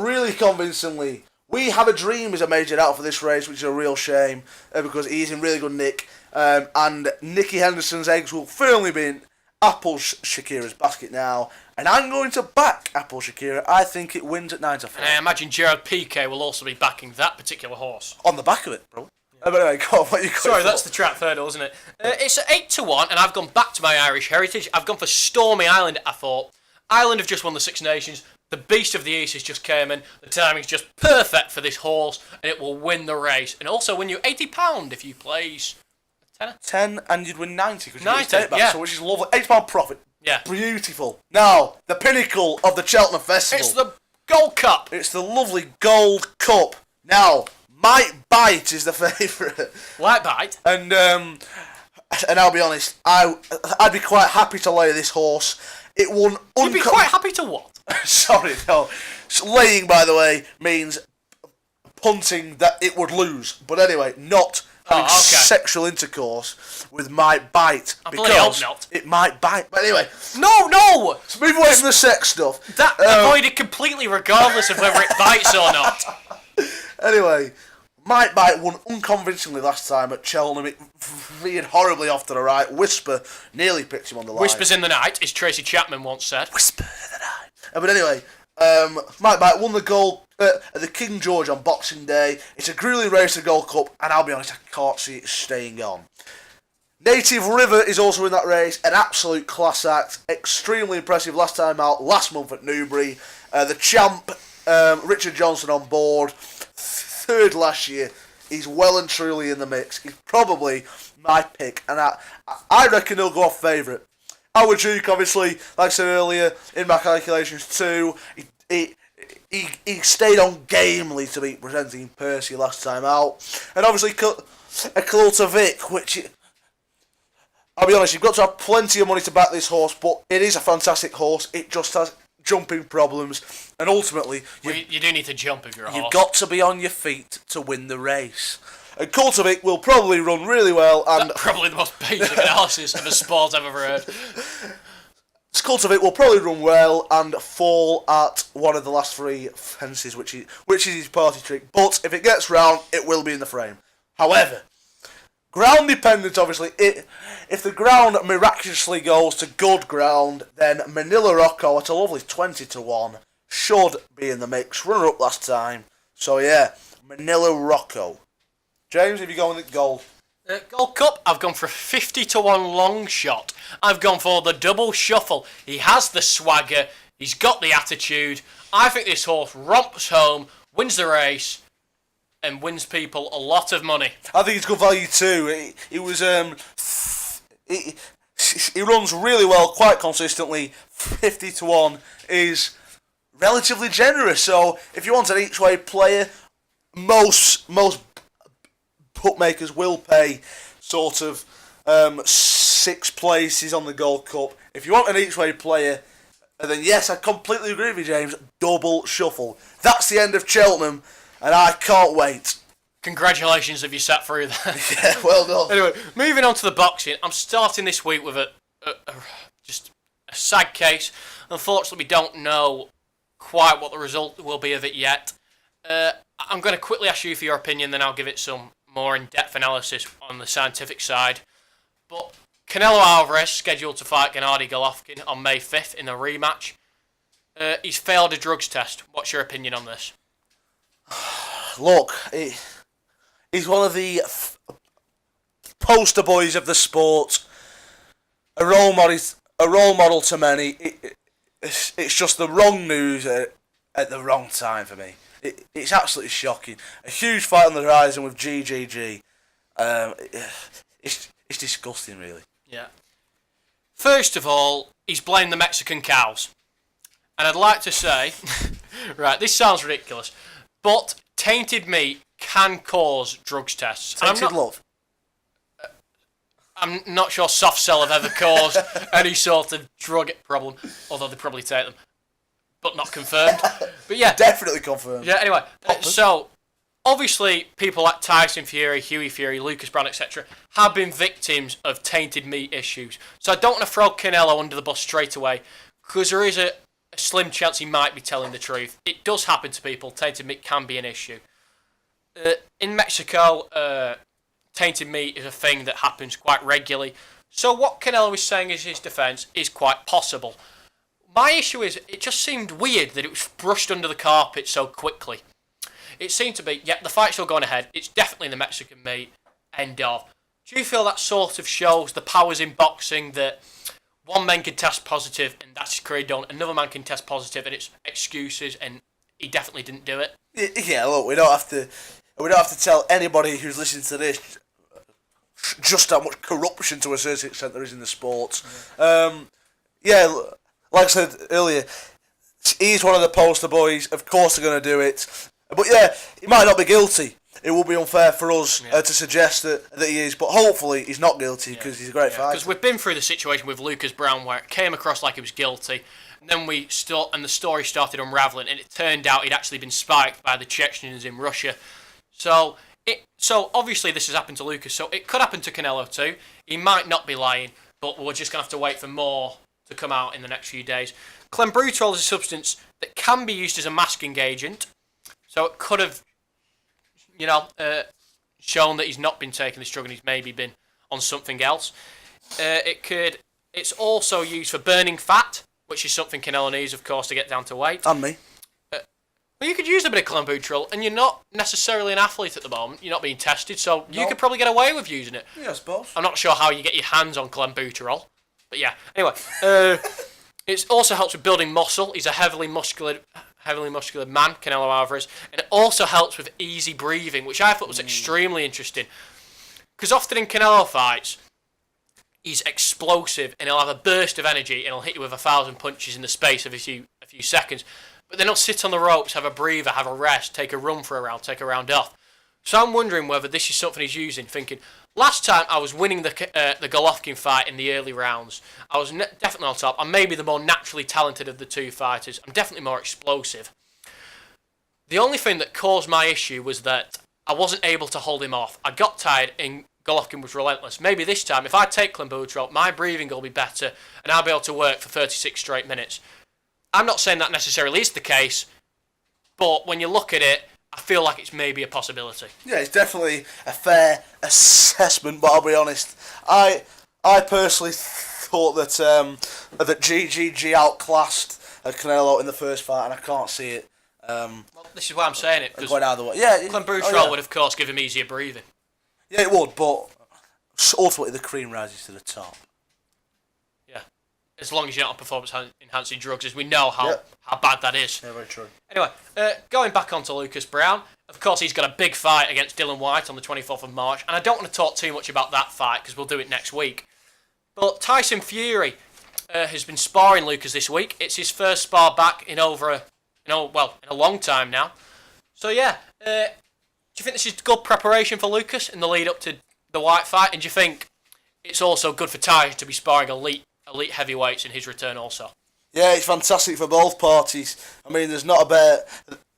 really convincingly. We Have a Dream is a major out for this race, which is a real shame, because he's in really good nick, and Nicky Henderson's eggs will firmly be in Apple Shakira's basket now, and I'm going to back Apple Shakira. I think it wins at 9-4. And I imagine Gerard Piqué will also be backing that particular horse. On the back of it, bro. But anyway, go on, what you got? Sorry, that's the trap hurdle, isn't it? It's at 8-1, and I've gone back to my Irish heritage. I've gone for Stormy Island, I thought. Ireland have just won the Six Nations. The Beast of the East has just came in. The timing's just perfect for this horse, and it will win the race. And also win you £80 if you place a tenner. 10, and you'd win 90 because you 90, get your take back, yeah. so which is lovely. £8 profit. Yeah. Beautiful. Now, the pinnacle of the Cheltenham Festival. It's the Gold Cup. It's the lovely Gold Cup. Now, Might Bite is the favourite. Light Bite. And I'll be honest, I'd be quite happy to lay this horse. It won... You'd be quite happy to what? Sorry, no. Laying, by the way, means punting that it would lose. But anyway, not having sexual intercourse with Might Bite. I bloody hope not. It might bite. But anyway... No! Let's move away from the sex stuff. That avoided completely regardless of whether it bites or not. Anyway, Might Bite won unconvincingly last time at Cheltenham. It veered horribly off to the right. Whisper nearly picked him on the line. Whispers in the night, as Tracy Chapman once said. Whisper in the night. But anyway, Might Bite won the goal at the King George on Boxing Day. It's a grueling race, the Gold Cup, and I'll be honest, I can't see it staying on. Native River is also in that race, an absolute class act, extremely impressive last time out, last month at Newbury. The champ, Richard Johnson on board, third last year. He's well and truly in the mix. He's probably my pick, and I reckon he'll go off favourite. Our Duke, obviously, like I said earlier, in my calculations too, he stayed on gamely to beat presenting Percy last time out. And obviously, a Clota Vic, which... I'll be honest, you've got to have plenty of money to back this horse, but it is a fantastic horse. It just has jumping problems, and ultimately... You do need to jump if you're a horse. You've got to be on your feet to win the race. And Kultovic will probably run really well, and... That's probably the most basic analysis of a sport I've ever heard. Kultovic will probably run well and fall at one of the last three fences, which is his party trick. But if it gets round, it will be in the frame. However... ground dependent, obviously. If the ground miraculously goes to good ground, then Manila Rocco at a lovely 20-1 should be in the mix. Runner up last time. So yeah, Manila Rocco. James, have you gone with gold? Gold Cup, I've gone for a 50-1 long shot. I've gone for the double shuffle. He has the swagger. He's got the attitude. I think this horse romps home, wins the race, and wins people a lot of money. I think it's good value too. He runs really well, quite consistently. 50-1 is relatively generous. So if you want an each way player, most bookmakers will pay sort of 6 places on the Gold Cup. If you want an each way player, then yes, I completely agree with you, James. Double shuffle. That's the end of Cheltenham. and I can't wait. Congratulations if you sat through that. Yeah, well done. Anyway, moving on to the boxing. I'm starting this week with just a sad case. Unfortunately, we don't know quite what the result will be of it yet. I'm going to quickly ask you for your opinion, then I'll give it some more in-depth analysis on the scientific side. But Canelo Alvarez scheduled to fight Gennady Golovkin on May 5th in a rematch. He's failed a drugs test. What's your opinion on this? Look, he's one of the poster boys of the sport. A role model to many. It's just the wrong news at the wrong time for me. It's absolutely shocking. A huge fight on the horizon with GGG. It's disgusting, really. Yeah. First of all, he's blamed the Mexican cows. And I'd like to say, right, this sounds ridiculous, but tainted meat can cause drugs tests. Tainted love. I'm not sure soft cell have ever caused any sort of drug problem, although they probably take them, but not confirmed. But yeah, definitely confirmed. Yeah. Anyway, so obviously people like Tyson Fury, Hughie Fury, Lucas Browne, etc., have been victims of tainted meat issues. So I don't want to throw Canelo under the bus straight away, because there is a slim chance he might be telling the truth. It does happen to people. Tainted meat can be an issue. In Mexico, tainted meat is a thing that happens quite regularly. So what Canelo is saying as his defence is quite possible. My issue is, it just seemed weird that it was brushed under the carpet so quickly. It seemed to be, the fight's still going ahead. It's definitely the Mexican meat. End of. Do you feel that sort of shows the powers in boxing that one man can test positive and that's his career done, another man can test positive and it's excuses and he definitely didn't do it? Yeah, look, we don't have to tell anybody who's listening to this just how much corruption to a certain extent there is in the sport. Yeah, like I said earlier, he's one of the poster boys. Of course they're going to do it. But yeah, he might not be guilty. It would be unfair for us to suggest that he is, but hopefully he's not guilty because he's a great fighter. Because we've been through the situation with Lucas Browne where it came across like he was guilty, and then the story started unravelling, and it turned out he'd actually been spiked by the Chechens in Russia. So obviously this has happened to Lucas, so it could happen to Canelo too. He might not be lying, but we're just going to have to wait for more to come out in the next few days. Clenbuterol is a substance that can be used as a masking agent, so it could have, shown that he's not been taking this drug and he's maybe been on something else. It's also used for burning fat, which is something Canelo needs, of course, to get down to weight. And me. Well, you could use a bit of clenbuterol, and you're not necessarily an athlete at the moment. You're not being tested, so you could probably get away with using it. Yeah, I suppose. I'm not sure how you get your hands on clenbuterol, but yeah. Anyway, it also helps with building muscle. He's a heavily muscular man, Canelo Alvarez, and it also helps with easy breathing, which I thought was extremely interesting. Because often in Canelo fights, he's explosive, and he'll have a burst of energy, and he'll hit you with 1,000 punches in the space of a few seconds. But then he'll sit on the ropes, have a breather, have a rest, take a run for a round, take a round off. So I'm wondering whether this is something he's using, thinking, last time I was winning the Golovkin fight in the early rounds. I was definitely on top. I'm maybe the more naturally talented of the two fighters. I'm definitely more explosive. The only thing that caused my issue was that I wasn't able to hold him off. I got tired and Golovkin was relentless. Maybe this time, if I take clenbuterol, my breathing will be better and I'll be able to work for 36 straight minutes. I'm not saying that necessarily is the case, but when you look at it, I feel like it's maybe a possibility. Yeah, it's definitely a fair assessment, but I'll be honest. I personally thought that GGG outclassed Canelo in the first fight, and I can't see it. Well, this is why I'm saying it. Going either way. Yeah, clenbuterol would, of course, give him easier breathing. Yeah, it would, but ultimately the cream rises to the top. Yeah, as long as you're not on performance-enhancing drugs, as we know how bad that is. Yeah, very true. Anyway, going back onto Lucas Browne, of course he's got a big fight against Dylan White on the 24th of March, and I don't want to talk too much about that fight because we'll do it next week. But Tyson Fury has been sparring Lucas this week. It's his first spar back in in a long time now. So yeah, do you think this is good preparation for Lucas in the lead up to the White fight? And do you think it's also good for Tyson to be sparring elite heavyweights in his return also? Yeah, it's fantastic for both parties. I mean, there's not a better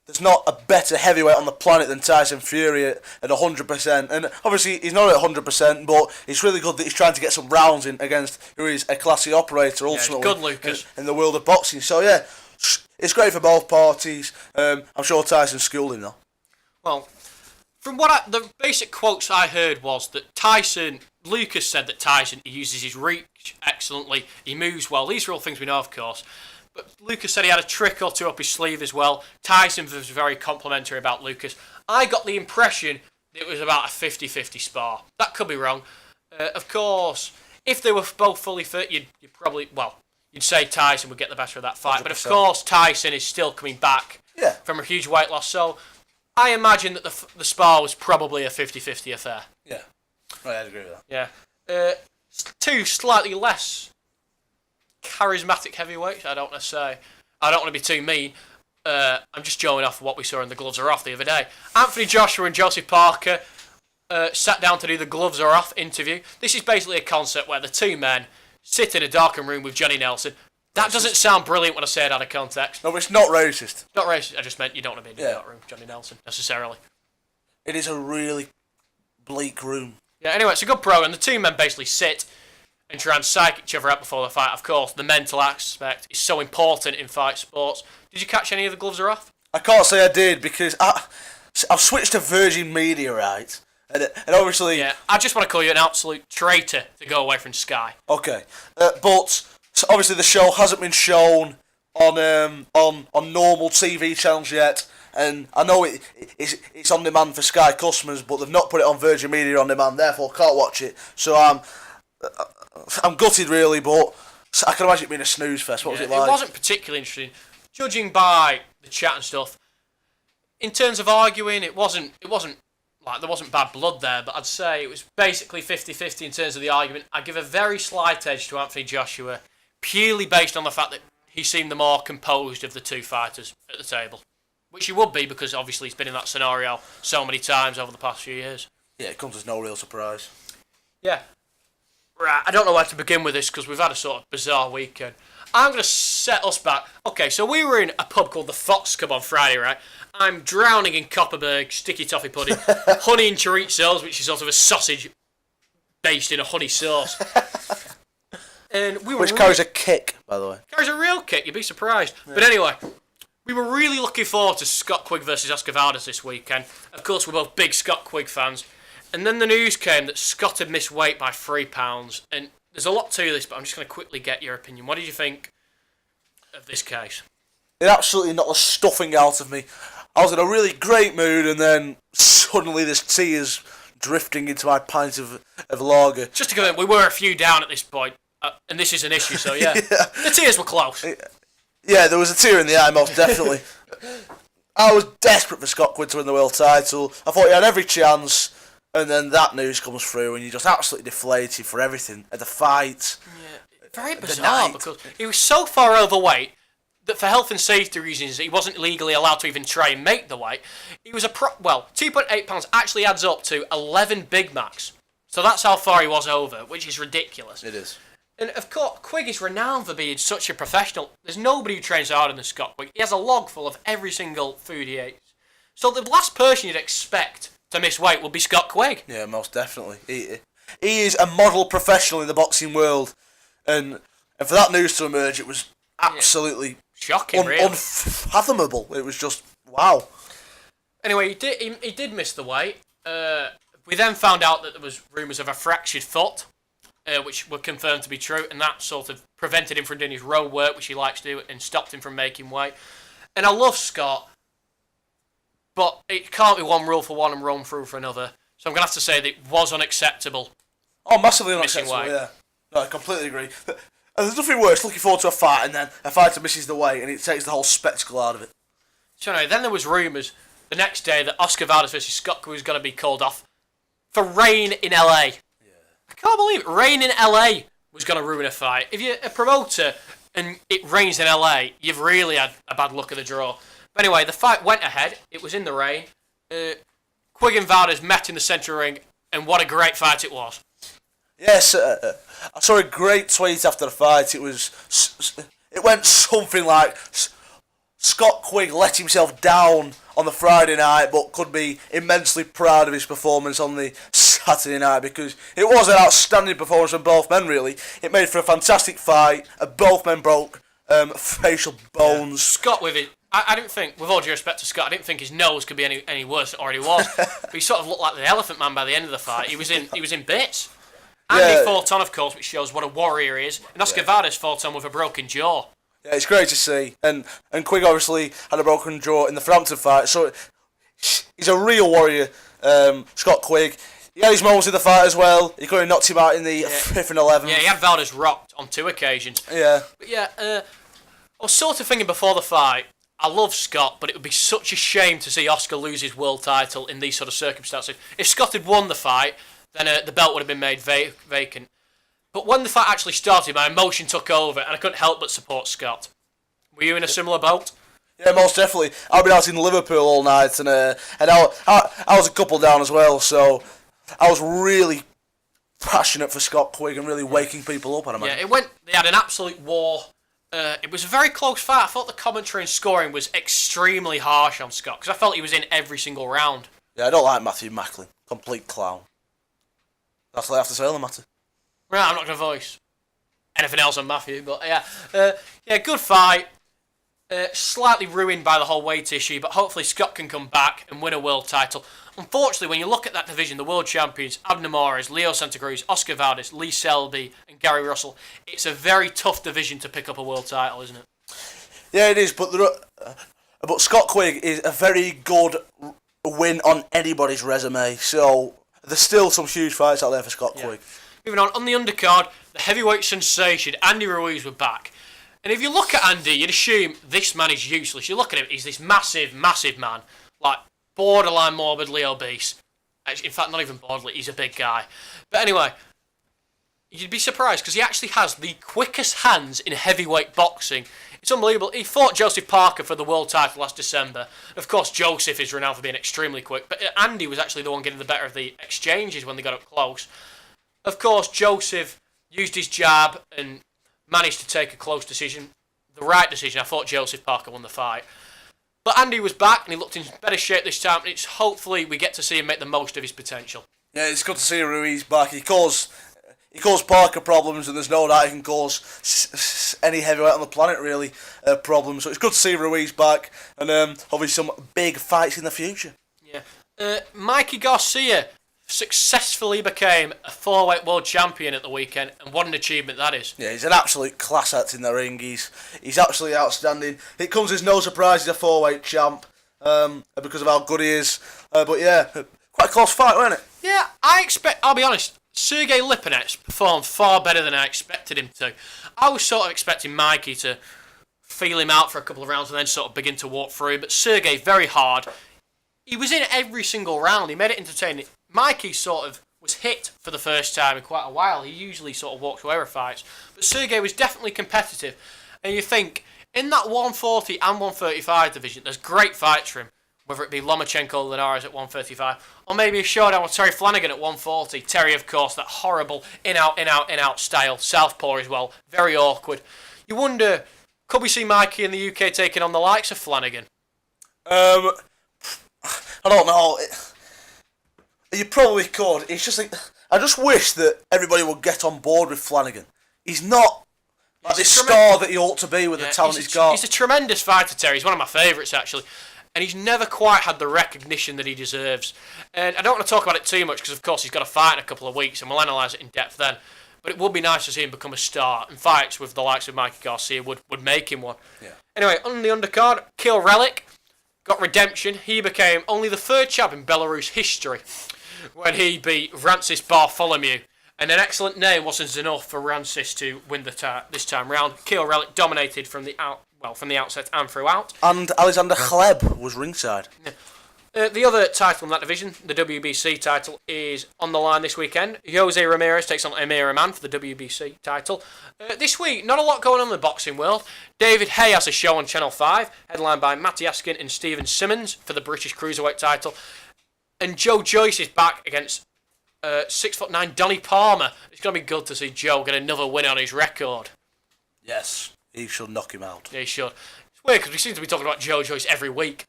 there's not a better heavyweight on the planet than Tyson Fury at 100%. And obviously he's not at 100%, but it's really good that he's trying to get some rounds in against who is a classy operator ultimately. Good, Lucas. In the world of boxing. So yeah, it's great for both parties. I'm sure Tyson schooled him though. Well, from the basic quotes I heard was that Lucas said that Tyson uses his reach excellently, he moves well. These are all things we know, of course. But Lucas said he had a trick or two up his sleeve as well. Tyson was very complimentary about Lucas. I got the impression it was about a 50-50 spar. That could be wrong. Of course, if they were both fully fit, you'd say Tyson would get the better of that fight. 100%. But of course, Tyson is still coming back from a huge weight loss. So I imagine that the spar was probably a 50-50 affair. Yeah, right, I'd agree with that. Yeah. Two slightly less charismatic heavyweights, I don't want to say. I don't want to be too mean. I'm just showing off what we saw in the Gloves Are Off the other day. Anthony Joshua and Joseph Parker sat down to do the Gloves Are Off interview. This is basically a concept where the two men sit in a darkened room with Johnny Nelson. That doesn't sound brilliant when I say it out of context. No, but it's not racist. Not racist, I just meant you don't want to be in a dark room with Johnny Nelson, necessarily. It is a really bleak room. Yeah, anyway, it's a good program. The two men basically sit and try and psych each other out before the fight. Of course, the mental aspect is so important in fight sports. Did you catch any of the Gloves Are Off? I can't say I did because I've switched to Virgin Media, right? And obviously... Yeah, I just want to call you an absolute traitor to go away from Sky. Okay. But obviously the show hasn't been shown on normal TV channels yet. And I know it's on demand for Sky customers, but they've not put it on Virgin Media on demand, therefore can't watch it. So I'm gutted really, but I can imagine it being a snooze fest. What was it like? It wasn't particularly interesting. Judging by the chat and stuff, in terms of arguing, it wasn't like there wasn't bad blood there, but I'd say it was basically 50-50 in terms of the argument. I give a very slight edge to Anthony Joshua, purely based on the fact that he seemed the more composed of the two fighters at the table. Which he would be, because obviously he's been in that scenario so many times over the past few years. Yeah, it comes as no real surprise. Yeah. Right, I don't know where to begin with this, because we've had a sort of bizarre weekend. I'm going to set us back. Okay, so we were in a pub called the Fox Cub on Friday, right? I'm drowning in Copperberg, sticky toffee pudding, honey and chorizos, which is sort of a sausage based in a honey sauce. And we were Which carries a kick, by the way. Carries a real kick, you'd be surprised. Yeah. But anyway, we were really looking forward to Scott Quigg versus Oscar Valdez this weekend. Of course, we're both big Scott Quigg fans. And then the news came that Scott had missed weight by £3. And there's a lot to this, but I'm just going to quickly get your opinion. What did you think of this case? It absolutely knocked the stuffing out of me. I was in a really great mood, and then suddenly this tea is drifting into my pint of lager. Just to confirm, we were a few down at this point, and this is an issue, so yeah. The tears were close. Yeah, there was a tear in the eye, most definitely. I was desperate for Scott Quigg to win the world title. I thought he had every chance, and then that news comes through, and you're just absolutely deflated for everything at the fight. Yeah, very bizarre, because he was so far overweight that for health and safety reasons, he wasn't legally allowed to even try and make the weight. He was 2.8 pounds actually adds up to 11 Big Macs. So that's how far he was over, which is ridiculous. It is. And of course, Quigg is renowned for being such a professional. There's nobody who trains harder than Scott Quigg. He has a log full of every single food he eats. So the last person you'd expect to miss weight would be Scott Quigg. Yeah, most definitely. He is a model professional in the boxing world. And for that news to emerge, it was absolutely shocking, really. Unfathomable. It was just, wow. Anyway, he did miss the weight. We then found out that there was rumours of a fractured foot, which were confirmed to be true, and that sort of prevented him from doing his road work, which he likes to do, and stopped him from making weight. And I love Scott, but it can't be one rule for one and wrong for another. So I'm going to have to say that it was unacceptable. Oh, massively unacceptable, yeah. No, I completely agree. And there's nothing worse, looking forward to a fight, and then a fighter misses the weight, and it takes the whole spectacle out of it. So anyway, then there was rumours the next day that Oscar Valdez versus Scott Quigg was going to be called off for rain in LA. Yeah. I can't believe it. Rain in LA was going to ruin a fight. If you're a promoter and it rains in LA, you've really had a bad luck of the draw. But anyway, the fight went ahead. It was in the rain. Quigg and Valdez met in the centre ring, and what a great fight it was. Yes, I saw a great tweet after the fight. It went something like, Scott Quigg let himself down on the Friday night, but could be immensely proud of his performance on the Saturday night, because it was an outstanding performance from both men, really. It made for a fantastic fight, and both men broke facial bones. Yeah. Scott with it. I didn't think, with all due respect to Scott, I didn't think his nose could be any worse than it already was. But he sort of looked like the Elephant Man by the end of the fight. He was in bits. Andy fought on, of course, which shows what a warrior he is. And Oscar Valdez fought on with a broken jaw. Yeah, it's great to see. And Quigg obviously had a broken jaw in the Frampton fight, so he's a real warrior, Scott Quigg. He had his moments in the fight as well. He could have knocked him out in the 5th and 11th. Yeah, he had Valdez rocked on 2 occasions. Yeah. But yeah, I was sort of thinking before the fight, I love Scott, but it would be such a shame to see Oscar lose his world title in these sort of circumstances. If Scott had won the fight, then the belt would have been made vacant. But when the fight actually started, my emotion took over, and I couldn't help but support Scott. Were you in a similar boat? Yeah, most definitely. I've been out in Liverpool all night, and I was a couple down as well, so I was really passionate for Scott Quigg and really waking people up on him. Yeah, they had an absolute war. It was a very close fight. I thought the commentary and scoring was extremely harsh on Scott, because I felt he was in every single round. Yeah, I don't like Matthew Macklin. Complete clown. That's all I have to say on the matter. Right, I'm not going to voice anything else on Matthew, but yeah, good fight. Slightly ruined by the whole weight issue, but hopefully Scott can come back and win a world title. Unfortunately, when you look at that division, the world champions, Abner Mares, Leo Santa Cruz, Oscar Valdez, Lee Selby, and Gary Russell, it's a very tough division to pick up a world title, isn't it? Yeah, it is, but Scott Quigg is a very good win on anybody's resume, so there's still some huge fights out there for Scott Quigg. Moving on the undercard, the heavyweight sensation, Andy Ruiz, were back. And if you look at Andy, you'd assume this man is useless. You look at him, he's this massive, massive man, like borderline morbidly obese. In fact, not even borderline, he's a big guy. But anyway, you'd be surprised because he actually has the quickest hands in heavyweight boxing. It's unbelievable. He fought Joseph Parker for the world title last December. Of course, Joseph is renowned for being extremely quick, but Andy was actually the one getting the better of the exchanges when they got up close. Of course, Joseph used his jab and managed to take a close decision, the right decision. I thought Joseph Parker won the fight. But Andy was back and he looked in better shape this time, and it's hopefully we get to see him make the most of his potential. Yeah, it's good to see Ruiz back. He caused Parker problems, and there's no doubt he can cause any heavyweight on the planet really problems. So it's good to see Ruiz back, and hopefully some big fights in the future. Yeah, Mikey Garcia successfully became a 4-weight world champion at the weekend, and what an achievement that is. Yeah, he's an absolute class act in the ring. He's absolutely outstanding. It comes as no surprise he's a 4-weight champ because of how good he is. But yeah, quite a close fight, wasn't it? Yeah, I'll be honest, Sergey Lipinets performed far better than I expected him to. I was sort of expecting Mikey to feel him out for a couple of rounds and then sort of begin to walk through, but Sergey, very hard. He was in every single round. He made it entertaining. Mikey sort of was hit for the first time in quite a while. He usually sort of walks away with fights. But Sergey was definitely competitive. And you think, in that 140 and 135 division, there's great fights for him. Whether it be Lomachenko Linares at 135, or maybe a showdown with Terry Flanagan at 140. Terry, of course, that horrible in-out style. Southpaw as well. Very awkward. You wonder, could we see Mikey in the UK taking on the likes of Flanagan? I don't know. You probably could. It's just like, I just wish that everybody would get on board with Flanagan. He's not like this star that he ought to be with the talent he's got. He's a tremendous fighter, Terry. He's one of my favourites, actually. And he's never quite had the recognition that he deserves. And I don't want to talk about it too much because, of course, he's got a fight in a couple of weeks and we'll analyse it in depth then. But it would be nice to see him become a star. And fights with the likes of Mikey Garcia would make him one. Yeah. Anyway, on the undercard, Kill Relic got redemption. He became only the third champ in Belarus history when he beat Rancis Bartholomew. And an excellent name wasn't enough for Rancis to win this time round. Kill Relic dominated from the outset and throughout. And Alexander Hleb was ringside. Yeah. The other title in that division, the WBC title, is on the line this weekend. Jose Ramirez takes on Amir Rahman for the WBC title. This week, not a lot going on in the boxing world. David Hay has a show on Channel 5, headlined by Matty Askin and Stephen Simmons for the British Cruiserweight title. And Joe Joyce is back against 6'9" Donny Palmer. It's going to be good to see Joe get another win on his record. Yes, he should knock him out. Yeah, he should. weird because we seem to be talking about Joe Joyce every week.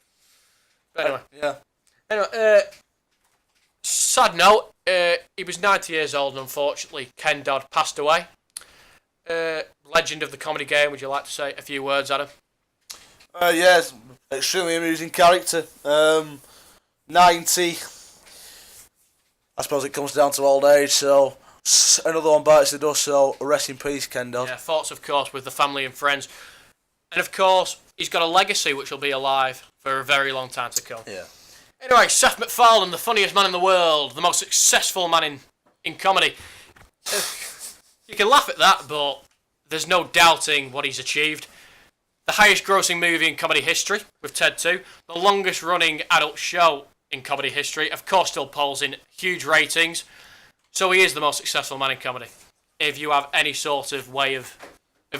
But anyway. Yeah. Anyway, sad note, he was 90 years old and unfortunately Ken Dodd passed away. Legend of the comedy game, would you like to say a few words, Adam? Yes, extremely amusing character. 90. I suppose it comes down to old age, so another one bites the dust, so rest in peace, Ken Dodd. Yeah, thoughts, of course, with the family and friends. And, of course, he's got a legacy which will be alive for a very long time to come. Yeah. Anyway, Seth MacFarlane, the funniest man in the world, the most successful man in comedy. You can laugh at that, but there's no doubting what he's achieved. The highest grossing movie in comedy history with Ted 2. The longest running adult show in comedy history. Of course, still polls in huge ratings. So he is the most successful man in comedy. If you have any sort of way of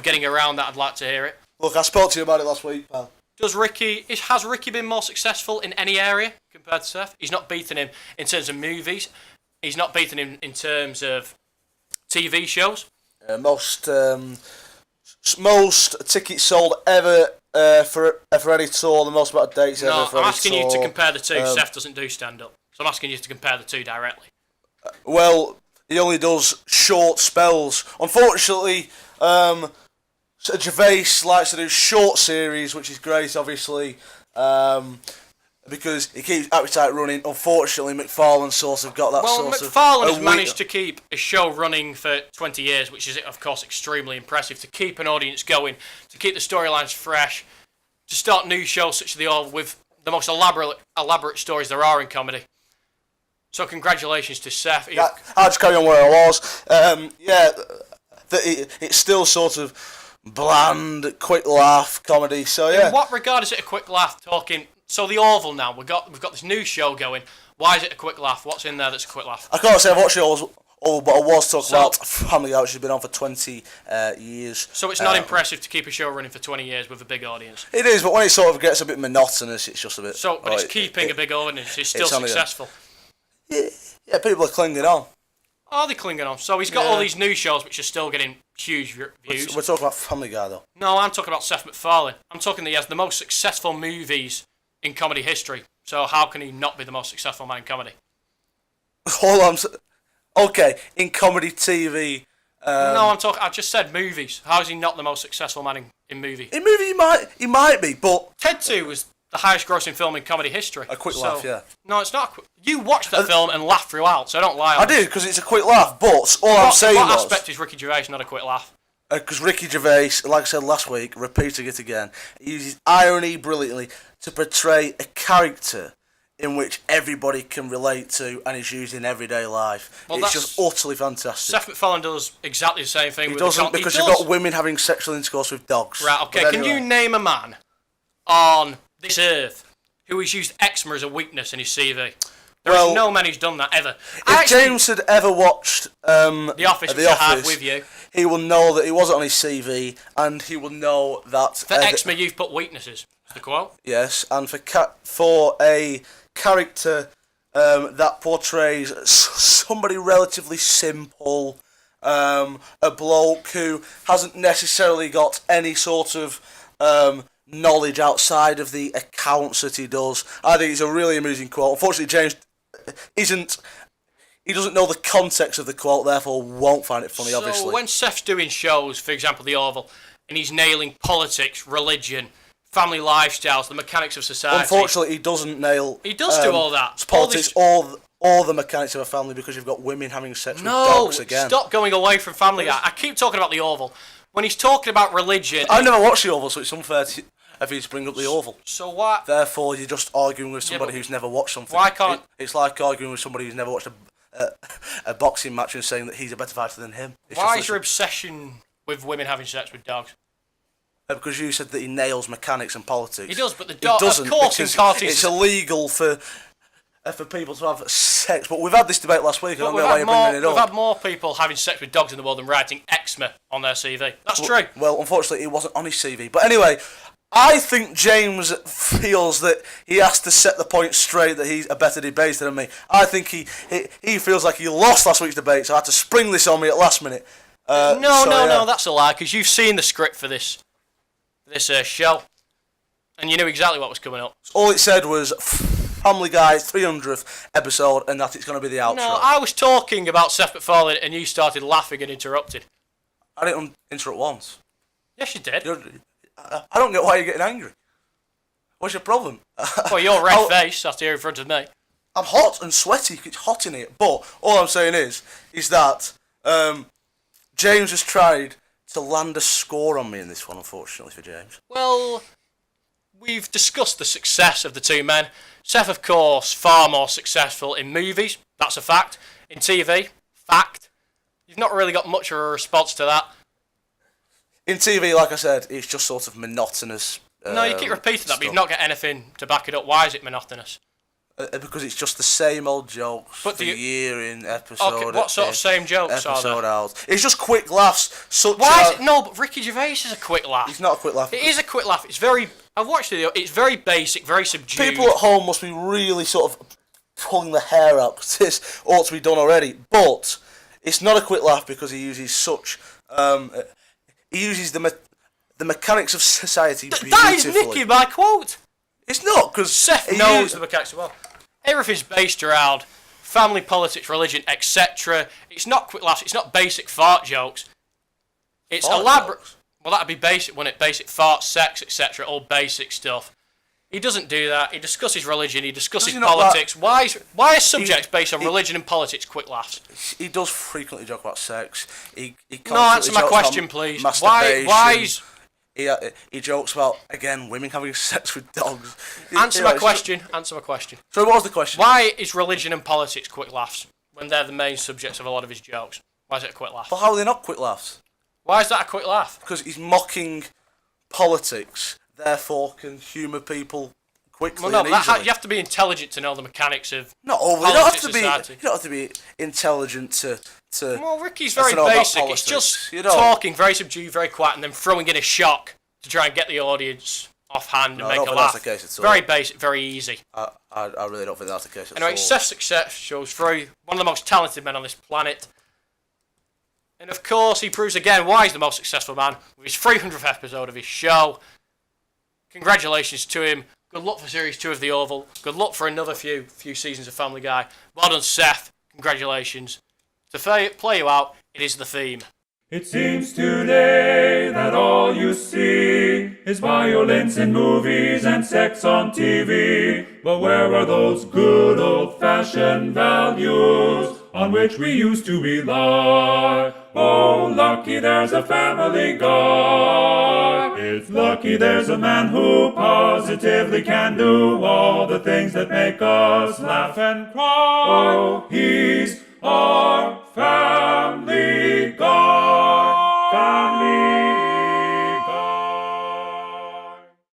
getting around that, I'd like to hear it. Look, I spoke to you about it last week, pal. Has Ricky been more successful in any area compared to Seth? He's not beaten him in terms of movies. He's not beaten him in terms of TV shows. Most tickets sold ever for any tour, the most amount of dates ever for I'm any asking tour. you to compare the two. Seth doesn't do stand-up. So I'm asking you to compare the two directly. Well, he only does short spells. Unfortunately, Gervais likes to do short series, which is great, obviously, because he keeps appetite running. Unfortunately, MacFarlane sort of got that sort of... Well, MacFarlane has managed to keep a show running for 20 years, which is, of course, extremely impressive, to keep an audience going, to keep the storylines fresh, to start new shows such as The Orville with the most elaborate stories there are in comedy. So congratulations to Seth. Yeah, I'll just carry on where I was. It's still sort of bland, quick laugh comedy. So yeah. In what regard is it a quick laugh? So The Orville now, we've got this new show going. Why is it a quick laugh? What's in there that's a quick laugh? I can't say I've watched it all, but I was talking about Family Guy, which has been on for 20 years. So it's not impressive to keep a show running for 20 years with a big audience? It is, but when it sort of gets a bit monotonous, it's just a bit... But it's keeping a big audience. It's still successful. Yeah, people are clinging on. Are they clinging on? So he's got all these new shows which are still getting huge views. We're talking about Family Guy, though. No, I'm talking about Seth MacFarlane. I'm talking that he has the most successful movies in comedy history. So how can he not be the most successful man in comedy? Hold on. Okay, in comedy TV... No, I just said movies. How is he not the most successful man in movie? In movie, he might be, but... Ted 2 was the highest grossing film in comedy history. A quick laugh, yeah. No, it's not. You watched that film and laughed throughout, so don't lie. I did, because it's a quick laugh, but I'm saying what aspect is Ricky Gervais not a quick laugh? Because Ricky Gervais, like I said last week, repeating it again, he uses irony brilliantly to portray a character in which everybody can relate to and is used in everyday life. Well, it's just utterly fantastic. Seth MacFarlane does exactly the same thing. He doesn't, because you've got women having sexual intercourse with dogs. Right, okay. Can you name a man on this earth who has used eczema as a weakness in his CV? There's no man who's done that ever. If James had ever watched The Office, which I have with you, he will know that it wasn't on his CV, and he will know that... For eczema, you've put weaknesses, is the quote. Yes, and for a character that portrays somebody relatively simple, a bloke who hasn't necessarily got any sort of knowledge outside of the accounts that he does. I think it's a really amusing quote. Unfortunately, James he doesn't know the context of the quote, therefore won't find it funny, obviously. So when Seth's doing shows, for example, The Orville, and he's nailing politics, religion, family lifestyles, the mechanics of society... Unfortunately, he doesn't nail... He does do all that. Politics, all the mechanics of a family, because you've got women having sex with dogs again. Stop going away from Family Guy. I keep talking about The Orville. When he's talking about religion... I've never watched The Orville, so it's unfair of you to bring up The Orville. So what? Therefore, you're just arguing with somebody who's never watched something. Why can't... It's like arguing with somebody who's never watched a boxing match and saying that he's a better fighter than him. Why is your obsession with women having sex with dogs? Because you said that he nails mechanics and politics. He does, but the dog... doesn't, of course, in cartoons... It's illegal for people to have sex. But we've had this debate last week, and I don't know why you're bringing it up. We've had more people having sex with dogs in the world than writing eczema on their CV. That's true. Well, unfortunately, it wasn't on his CV. But anyway... I think James feels that he has to set the point straight that he's a better debater than me. I think he feels like he lost last week's debate, so I had to spring this on me at last minute. No, that's a lie, because you've seen the script for this show. And you knew exactly what was coming up. All it said was Family Guy 300th episode, and that it's going to be the outro. No, I was talking about Seth MacFarlane, and you started laughing and interrupted. I didn't interrupt once. Yes, you did. I don't get why you're getting angry. What's your problem? Well, you're red-faced after you're in front of me. I'm hot and sweaty. It's hot in here. But all I'm saying is that James has tried to land a score on me in this one, unfortunately for James. Well, we've discussed the success of the two men. Seth, of course, far more successful in movies. That's a fact. In TV, fact. You've not really got much of a response to that. In TV, like I said, it's just sort of monotonous. No, you keep repeating that, but you've not got anything to back it up. Why is it monotonous? Because it's just the same old jokes for year in, episode. Okay, what sort of same jokes are there? Out. It's just quick laughs. Why is it? No, but Ricky Gervais is a quick laugh. He's not a quick laugh. It is a quick laugh. It's very. I've watched the video. It's very basic, very subdued. People at home must be really sort of pulling their hair out because this ought to be done already. But it's not a quick laugh because he uses such. He uses the mechanics of society beautifully. That is Nicky, my quote. It's not, because Seth knows the mechanics well. Everything's based around family, politics, religion, etc. It's not quick laughs. It's not basic fart jokes. It's elaborate. Jokes. Well, that'd be basic, wouldn't it? Basic fart, sex, etc. All basic stuff. He doesn't do that. He discusses religion. He discusses politics. Why are subjects based on religion and politics quick laughs? He does frequently joke about sex. No, answer my question, please. He jokes about, again, women having sex with dogs. Answer my question. Answer my question. So what was the question? Why is religion and politics quick laughs when they're the main subjects of a lot of his jokes? Why is it a quick laugh? But how are they not quick laughs? Why is that a quick laugh? Because he's mocking politics, therefore can humour people quickly and easily. You have to be intelligent to know the mechanics of politics, you don't have to be intelligent to well, Ricky's very basic. It's just talking very subdued, very quiet, and then throwing in a shock to try and get the audience offhand and make a laugh. That's the case at all. Very basic, very easy. I really don't think that's the case at all. Anyway, Seth's success shows through one of the most talented men on this planet. And of course, he proves again why he's the most successful man with his 300th episode of his show. Congratulations to him. Good luck for Series 2 of The Oval. Good luck for another few seasons of Family Guy. Well done, Seth. Congratulations. To play you out, it is the theme. It seems today that all you see is violence in movies and sex on TV. But where are those good old-fashioned values on which we used to rely? Oh, lucky there's a Family Guy. It's lucky there's a man who positively can do all the things that make us laugh and cry. Oh, he